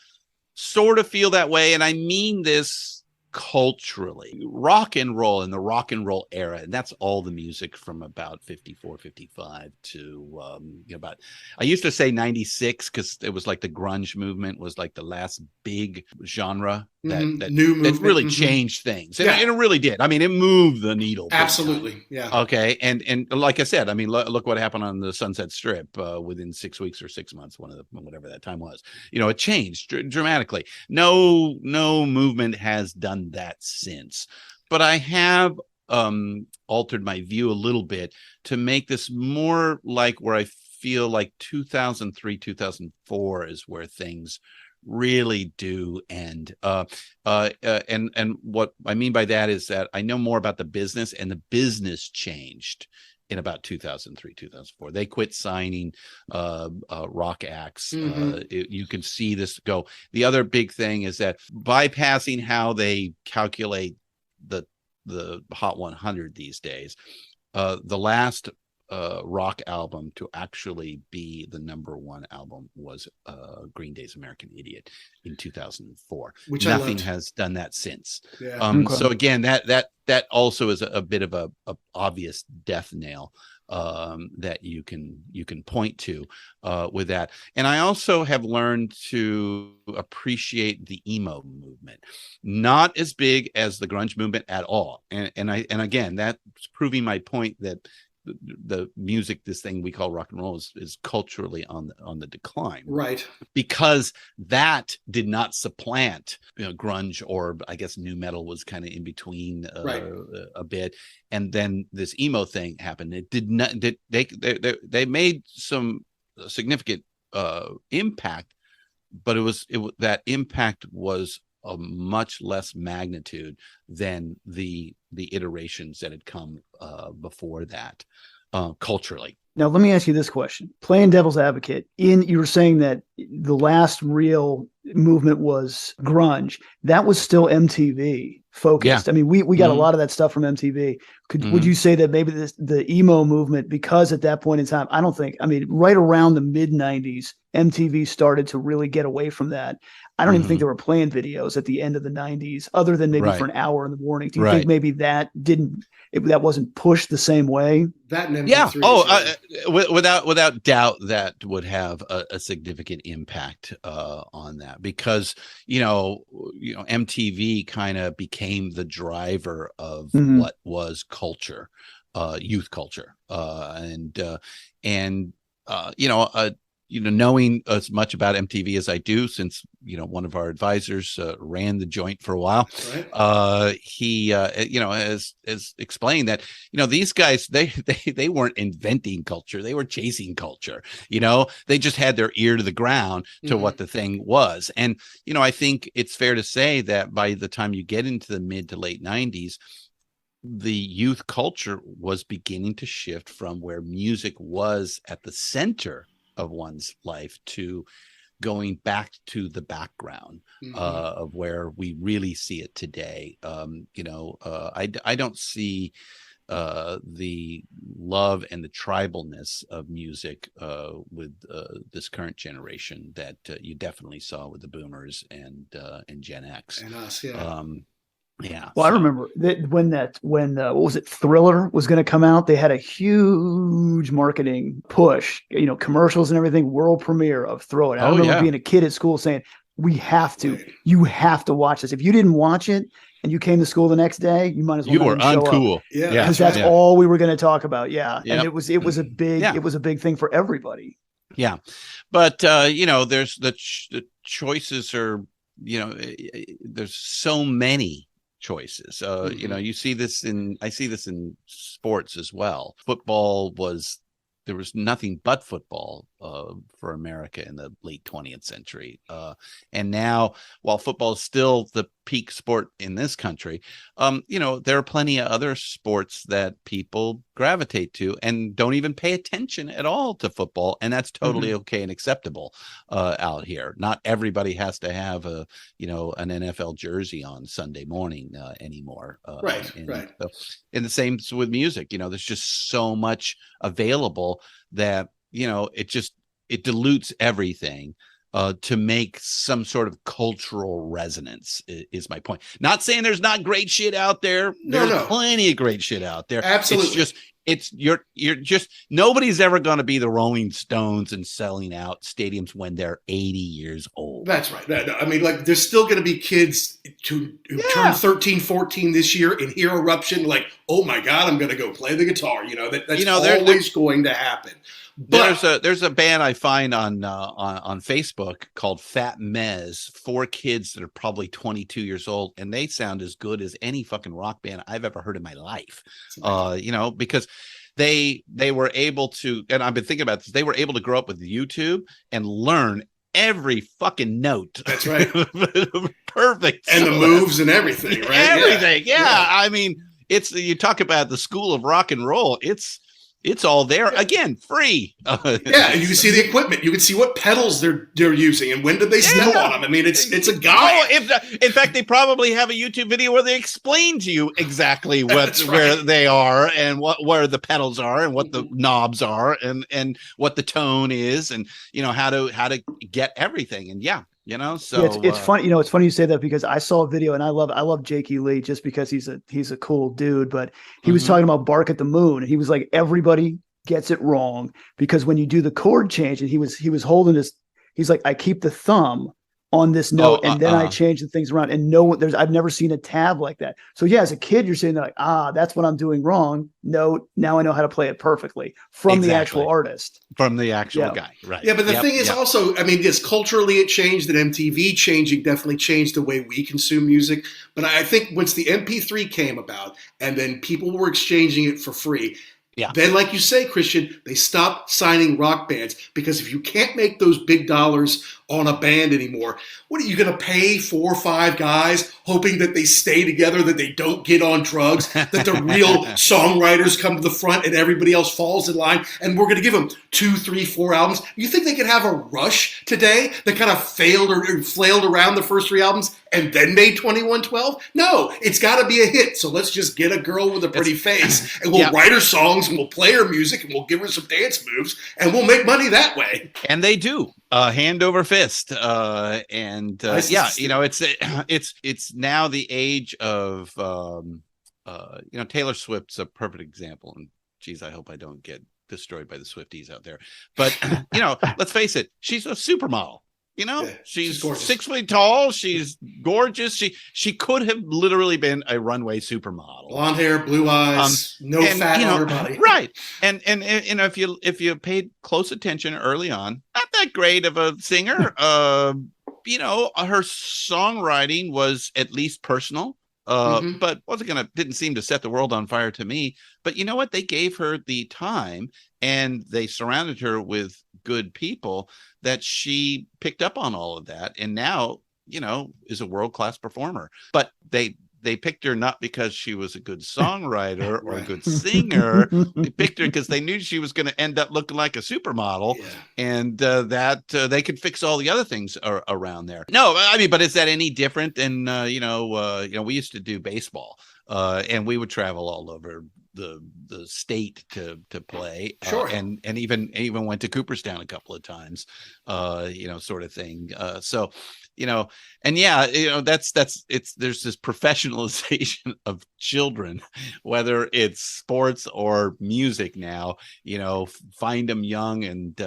S2: sort of feel that way. And I mean this culturally. Rock and roll, in the rock and roll era, and that's all the music from about 54, 55 to about, I used to say 96, because it was like the grunge movement was like the last big genre that
S5: new movement
S2: that really changed things. And it really did. I mean, it moved the needle.
S5: Absolutely. Yeah.
S2: Okay. And like I said, I mean, look what happened on the Sunset Strip within 6 weeks or 6 months, whatever that time was. It changed dramatically. No movement has done that since. But I have altered my view a little bit to make this more like where I feel like 2003, 2004 is where things really do end. And what I mean by that is that I know more about the business, and the business changed in about 2003, 2004. They quit signing rock acts. You can see this go. The other big thing is that bypassing how they calculate the Hot 100 these days, the last rock album to actually be the #1 album was Green Day's American Idiot in 2004. Which nothing has done that since. Yeah. So again, that also is a bit of a obvious death nail that you can point to with that. And I also have learned to appreciate the emo movement. Not as big as the grunge movement at all. And again, that's proving my point that the music, this thing we call rock and roll, is culturally on the decline,
S5: right? Because
S2: that did not supplant grunge, or I guess new metal was kind of in between a bit, and then this emo thing happened. It did not. They made some significant impact, but it was that impact was a much less magnitude than the iterations that had come before that culturally.
S3: Now, let me ask you this question. Playing devil's advocate, you were saying that the last real movement was grunge. That was still MTV focused. Yeah. I mean, we got a lot of that stuff from MTV. Would you say that maybe the emo movement, because at that point in time, right around the mid 90s, MTV started to really get away from that. I don't even think they were playing videos at the end of the 90s, other than maybe for an hour in the morning. Do you think maybe that that wasn't pushed the same way?
S5: That and MP3
S2: without doubt, that would have a significant impact on that, because MTV kind of became the driver of what was culture, youth culture, knowing as much about MTV as I do, since one of our advisors ran the joint for a while, he has explained that these guys, they weren't inventing culture, they were chasing culture. They just had their ear to the ground to what the thing was. And I think it's fair to say that by the time you get into the mid to late 90s, the youth culture was beginning to shift from where music was at the center of one's life to going back to the background of where we really see it today. I don't see the love and the tribalness of music with this current generation that you definitely saw with the boomers and Gen X
S5: and us. Yeah.
S3: Yeah. Well, I remember that when what was it, Thriller was going to come out, they had a huge marketing push, commercials and everything, world premiere of Throw It. I remember being a kid at school saying, you have to watch this. If you didn't watch it, and you came to school the next day, you might as well
S2: you were uncool.
S5: Yeah,
S3: because that's all we were going to talk about. Yeah,
S2: Yep.
S3: and it was a big thing for everybody.
S2: Yeah, but there's the choices are there's so many choices. I see this in sports as well. There was nothing but football for America in the late 20th century. And now, while football is still the peak sport in this country, there are plenty of other sports that people gravitate to and don't even pay attention at all to football. And that's totally okay and acceptable out here. Not everybody has to have an NFL jersey on Sunday morning anymore.
S5: Right.
S2: And the same with music. There's just so much available that it dilutes everything to make some sort of cultural resonance is my point. Not saying there's not great shit out there. There's plenty of great shit out there.
S5: Absolutely.
S2: You're just nobody's ever going to be the Rolling Stones and selling out stadiums when they're 80 years old.
S5: That's right. I mean, like, there's still going to be kids who turn 13, 14 this year and hear Eruption, like, oh my God, I'm going to go play the guitar. That's always going to happen. But
S2: there's a band I find on Facebook called Fat Mez, 4 kids that are probably 22 years old, and they sound as good as any fucking rock band I've ever heard in my life. Because they were able to, and I've been thinking about this, they were able to grow up with YouTube and learn every fucking note.
S5: That's right.
S2: Perfect.
S5: And the moves and everything, right?
S2: Everything. Yeah. I mean, you talk about the school of rock and roll. It's all there again, free.
S5: And you can see the equipment. You can see what pedals they're using and when did they step on them. I mean, it's a guide.
S2: In fact, they probably have a YouTube video where they explain to you exactly where they are and where the pedals are and what the knobs are and what the tone is and how to get everything. And so
S3: it's funny. It's funny you say that because I saw a video and I love Jakey Lee just because he's a cool dude. But he was talking about Bark at the Moon, and he was like, everybody gets it wrong because when you do the chord change, and he was holding this, he's like, I keep the thumb on this note and then I change the things around, and I've never seen a tab like that. So as a kid, you're saying like, that's what I'm doing wrong. No, now I know how to play it perfectly from the actual artist.
S2: From the actual guy. Right.
S5: Yeah. But the thing is also, I mean, yes, culturally it changed, and MTV definitely changed the way we consume music. But I think once the MP3 came about and then people were exchanging it for free, then, like you say, Christian, they stopped signing rock bands because if you can't make those big dollars on a band anymore, what are you going to pay 4 or 5 guys hoping that they stay together, that they don't get on drugs, that the real songwriters come to the front and everybody else falls in line, and we're going to give them 2, 3, 4 albums? You think they could have a Rush today that kind of failed or flailed around the first 3 albums and then made 2112? No, it's got to be a hit. So let's just get a girl with a pretty face and we'll write her songs and we'll play her music and we'll give her some dance moves and we'll make money that way.
S2: And they do. Hand over fist. It's now the age of Taylor Swift's a perfect example. And geez, I hope I don't get destroyed by the Swifties out there. But let's face it, she's a supermodel. She's 6 feet tall. She's gorgeous. She could have literally been a runway supermodel.
S5: Blonde hair, blue eyes, no fat on her body.
S2: Right. And if you paid close attention early on, not that great of a singer. Her songwriting was at least personal. But didn't seem to set the world on fire to me. But you know what? They gave her the time and they surrounded her with good people that she picked up on all of that. And now, is a world-class performer. But they picked her not because she was a good songwriter or a good singer. They picked her because they knew she was going to end up looking like a supermodel, and that they could fix all the other things around there. No, I mean, but is that any different than we used to do baseball, and we would travel all over the state to play, and even went to Cooperstown a couple of times, sort of thing. There's this professionalization of children, whether it's sports or music now. Find them young, and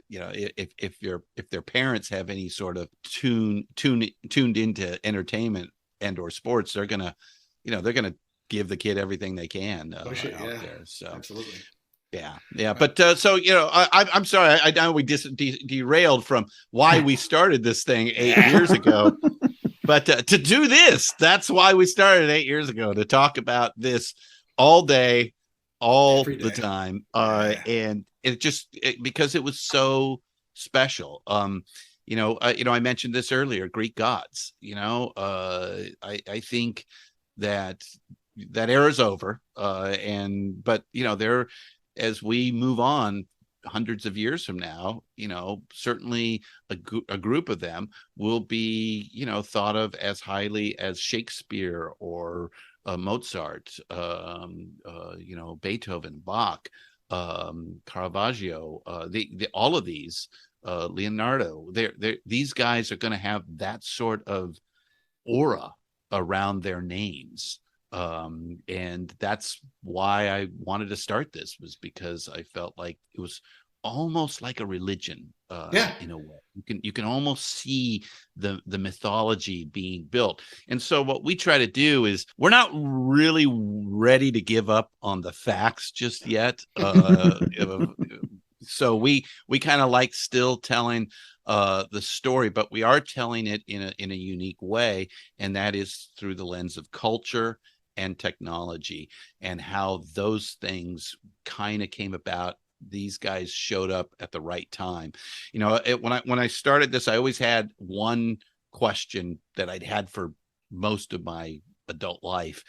S2: if their parents have any sort of tuned into entertainment and or sports, they're gonna give the kid everything they can out there. So
S5: absolutely.
S2: Yeah. But so I'm sorry. I know we derailed from why we started this thing 8 years ago, but to do this, that's why we started 8 years ago, to talk about this all day, all the time, and because it was so special. I mentioned this earlier. Greek gods. I think that era's over, but they're, as we move on hundreds of years from now, certainly a group of them will be, thought of as highly as Shakespeare or Mozart, Beethoven, Bach, Caravaggio, all of these, Leonardo. These guys are going to have that sort of aura around their names. And that's why I wanted to start this, was because I felt like it was almost like a religion, in a way. You can almost see the mythology being built. And so what we try to do is, we're not really ready to give up on the facts just yet. So we kind of like still telling the story, but we are telling it in a unique way, and that is through the lens of culture and technology, and how those things kind of came about. These guys showed up at the right time. When I started this, I always had one question that I'd had for most of my adult life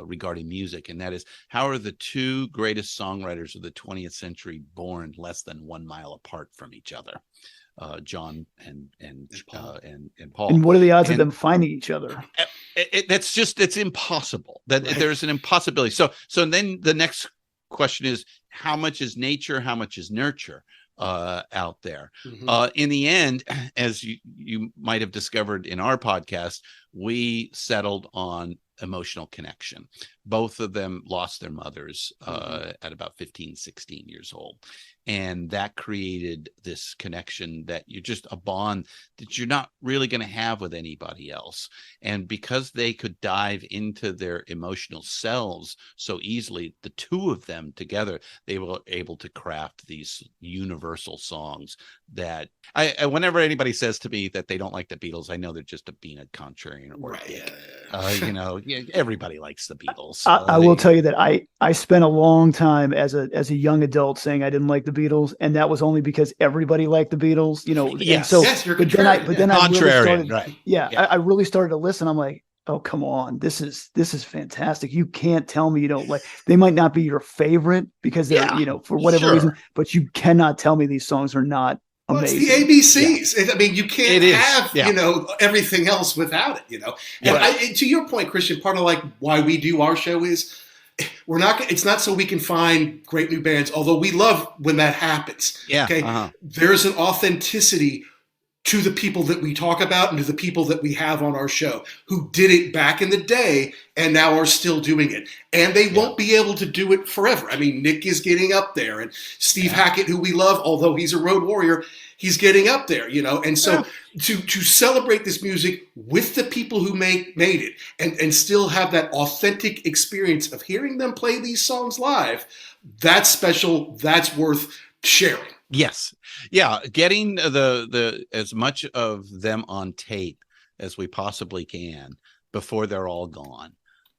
S2: regarding music, and that is, how are the two greatest songwriters of the 20th century born less than 1 mile apart from each other? John and Paul.
S3: And what are the odds of them finding each other?
S2: It's impossible. There's an impossibility. So then the next question is, how much is nature, how much is nurture out there? Mm-hmm. In the end, as you might have discovered in our podcast, we settled on emotional connection. Both of them lost their mothers at about 15, 16 years old. And that created this connection that you're just a bond that you're not really going to have with anybody else. And because they could dive into their emotional selves so easily, the two of them together, they were able to craft these universal songs that whenever anybody says to me that they don't like the Beatles, I know they're just being a contrarian or everybody likes the Beatles.
S3: I will tell you that I spent a long time as a young adult saying I didn't like the Beatles, and that was only because everybody liked the Beatles,
S5: Yes,
S3: and so
S5: yes, you're
S3: but then I really started,
S2: right?
S3: Yeah, I really started to listen. I'm like, oh, come on, this is fantastic. You can't tell me you don't like. They might not be your favorite because they're for whatever reason, but you cannot tell me these songs are not amazing.
S5: It's the ABCs. I mean, you can't have everything else without it. And to your point, Christian, part of like why we do our show is it's not so we can find great new bands, although we love when that happens.
S2: Yeah.
S5: Okay. There's an authenticity to the people that we talk about and to the people that we have on our show who did it back in the day and now are still doing it. And they won't be able to do it forever. I mean, Nick is getting up there, and Steve Hackett, who we love, although he's a road warrior, he's getting up there, And so to celebrate this music with the people who made it and still have that authentic experience of hearing them play these songs live, that's special. That's worth sharing.
S2: Yes. Yeah. Getting the as much of them on tape as we possibly can before they're all gone,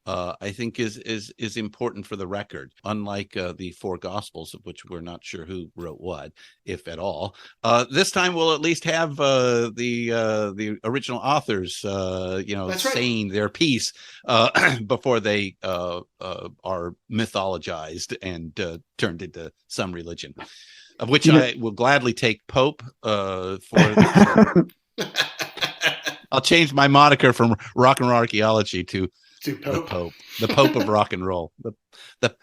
S2: I think is important for the record. Unlike the four Gospels, of which we're not sure who wrote what, if at all. This time we'll at least have the original authors, saying their piece before they are mythologized and turned into some religion. Of which I will gladly take Pope for. I'll change my moniker from rock and roll archaeology to
S5: Pope.
S2: The Pope of rock and roll, the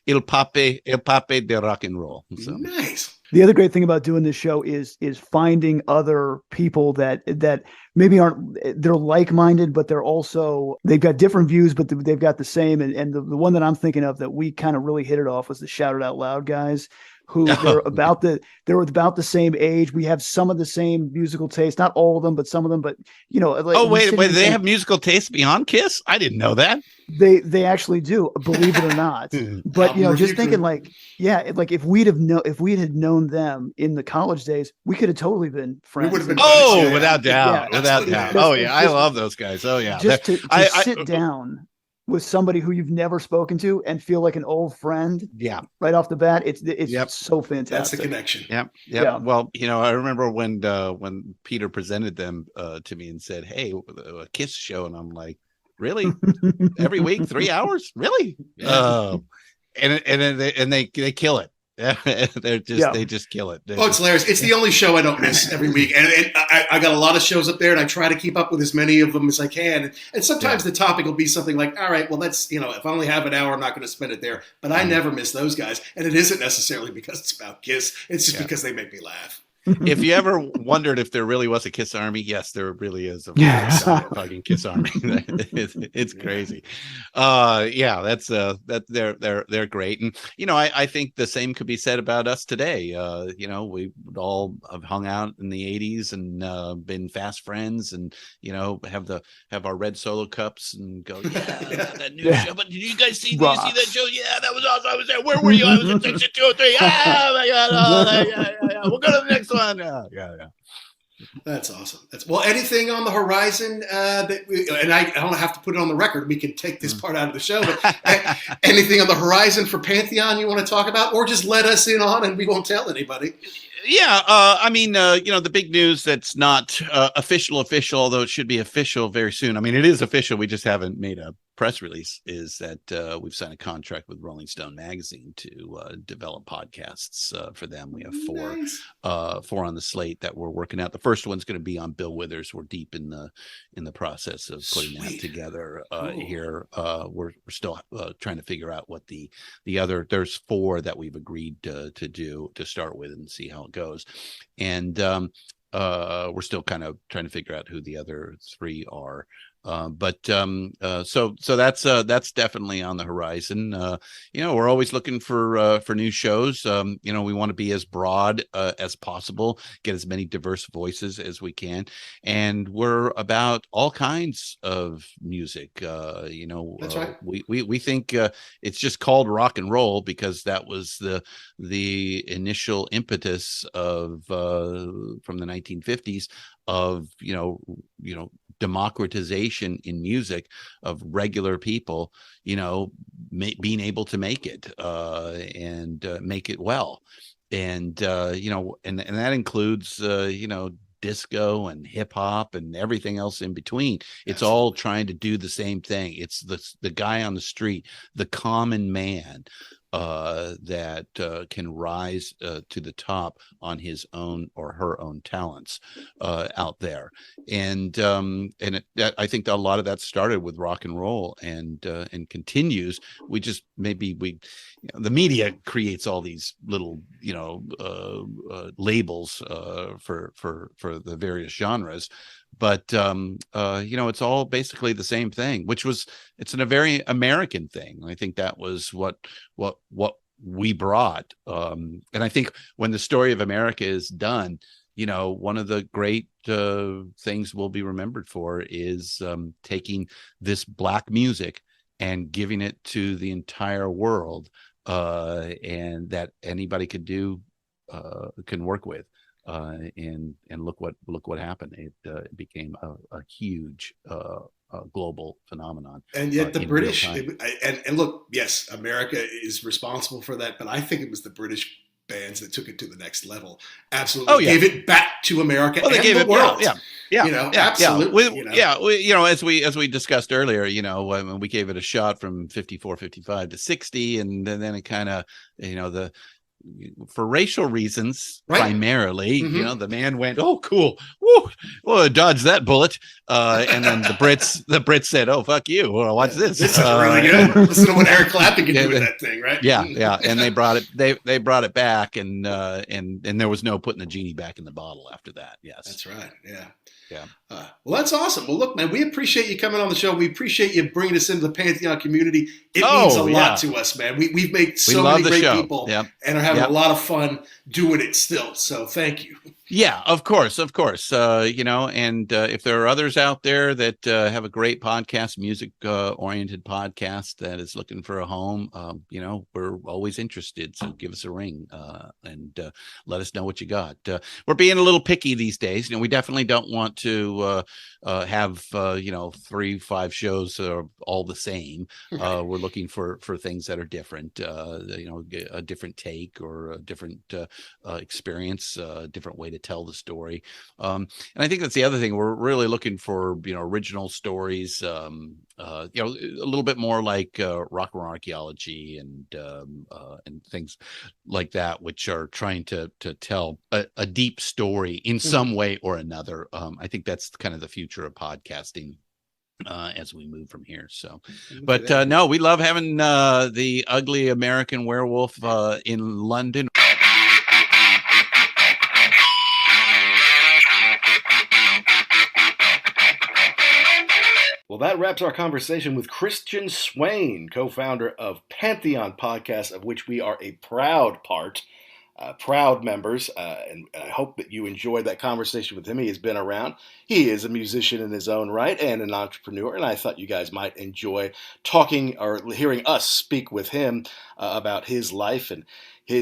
S2: Il Pape de rock and roll. So.
S5: Nice.
S3: The other great thing about doing this show is finding other people that maybe they're like-minded, but they've got different views, but they've got the same. And the one that I'm thinking of that we kind of really hit it off was the Shout It Out Loud guys, who they're about the same age. We have some of the same musical taste, not all of them, but some of them. But
S2: wait, they have musical taste beyond Kiss? I didn't know that.
S3: They actually do, believe it or not. But just thinking if we had known them in the college days, we could have totally been friends.
S5: We would have been
S2: without doubt, without doubt. I love those guys. Oh yeah,
S3: just to sit down with somebody who you've never spoken to and feel like an old friend.
S2: Yeah.
S3: Right off the bat. It's so fantastic.
S5: That's the connection.
S2: Yep. Yeah. Well, I remember when Peter presented them to me and said, "Hey, a Kiss show," and I'm like, "Really? Every week, 3 hours? Really?"
S5: Yeah.
S2: And they kill it. They just kill it.
S5: It's hilarious. It's the only show I don't miss every week, and I got a lot of shows up there, and I try to keep up with as many of them as I can. And sometimes the topic will be something like, "All right, well, that's if I only have an hour, I'm not going to spend it there." But I never miss those guys, and it isn't necessarily because it's about Kiss. It's just because they make me laugh.
S2: If you ever wondered if there really was a Kiss Army, yes, there really is a fucking Kiss Army. It's crazy. They're great, and I think the same could be said about us today. We all have hung out in the '80s and been fast friends, and have our red Solo cups and go, that new show. But did you guys see that show? Yeah, that was awesome. I was there. Where were you? I was in section 203. Oh my god! We'll go to the next one. Yeah.
S5: That's awesome. Anything on the horizon and I don't have to put it on the record. We can take this part out of the show, but anything on the horizon for Pantheon you want to talk about, or just let us in on and we won't tell anybody?
S2: Yeah, the big news that's not official, although it should be official very soon. I mean, it is official. We just haven't made a press release. Is that we've signed a contract with Rolling Stone magazine to develop podcasts for them. We have four on the slate that we're working out. The first one's going to be on Bill Withers. We're deep in the process of putting that together here. We're still trying to figure out what the other. There's 4 that we've agreed to do to start with and see how it goes, and we're still kind of trying to figure out who the other 3 are. So that's definitely on the horizon. We're always looking for new shows. We want to be as broad as possible, get as many diverse voices as we can, and we're about all kinds of music.
S5: That's right.
S2: We think it's just called rock and roll because that was the initial impetus of from the 1950s of democratization in music of regular people, being able to make it and make it well. And, and that includes, disco and hip hop and everything else in between. It's all trying to do the same thing. It's the guy on the street, the common man that can rise to the top on his own or her own talents out there, and I think that a lot of that started with rock and roll and continues. We just the media creates all these little labels for the various genres. But it's all basically the same thing, it's a very American thing. I think that was what we brought. And I think when the story of America is done, one of the great things we'll be remembered for is taking this Black music and giving it to the entire world, and that anybody could do, can work with. And look what happened. It became a huge global phenomenon. And
S5: yet the British, and look, yes, America is responsible for that, but I think it was the British bands that took it to the next level. Absolutely, gave it back to America and the world.
S2: Absolutely. As we discussed earlier, when we gave it a shot from 54, 55 to 60, and then it kind of, for racial reasons,
S5: right.
S2: primarily, mm-hmm. The man went, "Oh, cool, woo, well, dodge that bullet," and then the Brits said, "Oh, fuck you, well, watch this.
S5: This is really good. Listen to what Eric Clapton can do with that thing, right?"
S2: Yeah, and they brought it back, and there was no putting the genie back in the bottle after that. Yes,
S5: that's right. Yeah.
S2: Yeah.
S5: Well, that's awesome. Well, look, man, we appreciate you coming on the show. We appreciate you bringing us into the Pantheon community. It means a lot to us, man. We've made so many great people and are having a lot of fun doing it still. So thank you.
S2: Yeah, of course. And if there are others out there that have a great podcast, music oriented podcast that is looking for a home, we're always interested. So give us a ring and let us know what you got. We're being a little picky these days. We definitely don't want to have 3-5 shows all the same. We're looking for things that are different. A different take or a different experience, a different way to tell the story. And I think that's the other thing. We're really looking for original stories, a little bit more like rock and roll archaeology and things like that, which are trying to tell a deep story in some way or another. I think that's kind of the future of podcasting as we move from here. So, but no, we love having the Ugly American Werewolf in London.
S1: Well, that wraps our conversation with Christian Swain, co-founder of Pantheon Podcast, of which we are a proud part, proud members, and I hope that you enjoyed that conversation with him. He has been around. He is a musician in his own right and an entrepreneur, and I thought you guys might enjoy talking or hearing us speak with him about his life and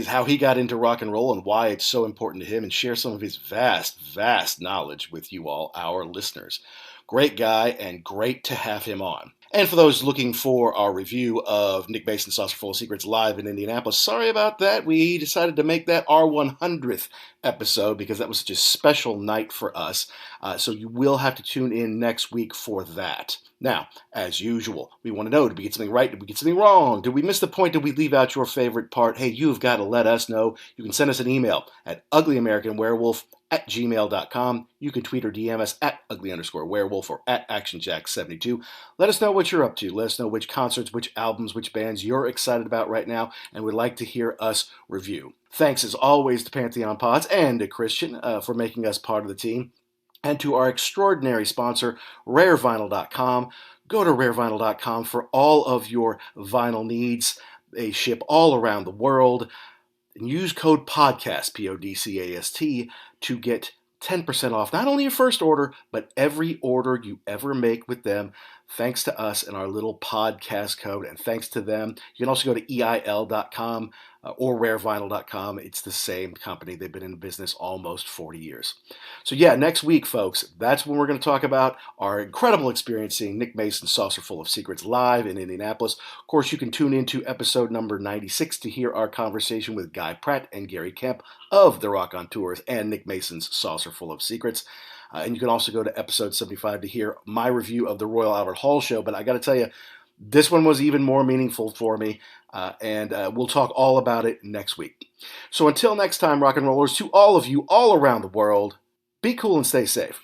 S1: how he got into rock and roll and why it's so important to him, and share some of his vast knowledge with you all, our listeners. Great guy, and great to have him on. And for those looking for our review of Nick Mason's Saucerful of Secrets live in Indianapolis, sorry about that. We decided to make that our 100th episode because that was such a special night for us. So you will have to tune in next week for that. Now, as usual, we want to know, did we get something right? Did we get something wrong? Did we miss the point? Did we leave out your favorite part? Hey, you've got to let us know. You can send us an email at uglyamericanwerewolf@gmail.com. You can tweet or DM us at ugly_werewolf or at actionjack72. Let us know what you're up to. Let us know which concerts, which albums, which bands you're excited about right now and would like to hear us review. Thanks as always to Pantheon Pods and to Christian for making us part of the team. And to our extraordinary sponsor, rarevinyl.com. Go to rarevinyl.com for all of your vinyl needs. They ship all around the world. And use code PODCAST, PODCAST, to get 10% off not only your first order, but every order you ever make with them, thanks to us and our little podcast code, and thanks to them. You can also go to EIL.com or rarevinyl.com. It's the same company. They've been in business almost 40 years. So yeah, next week, folks, that's when we're going to talk about our incredible experience seeing Nick Mason's Saucerful of Secrets live in Indianapolis. Of course, you can tune into episode number 96 to hear our conversation with Guy Pratt and Gary Kemp of the Rock on Tours and Nick Mason's Saucerful of Secrets. And you can also go to episode 75 to hear my review of the Royal Albert Hall show. But I got to tell you, this one was even more meaningful for me, and we'll talk all about it next week. So until next time, rock and rollers, to all of you all around the world, be cool and stay safe.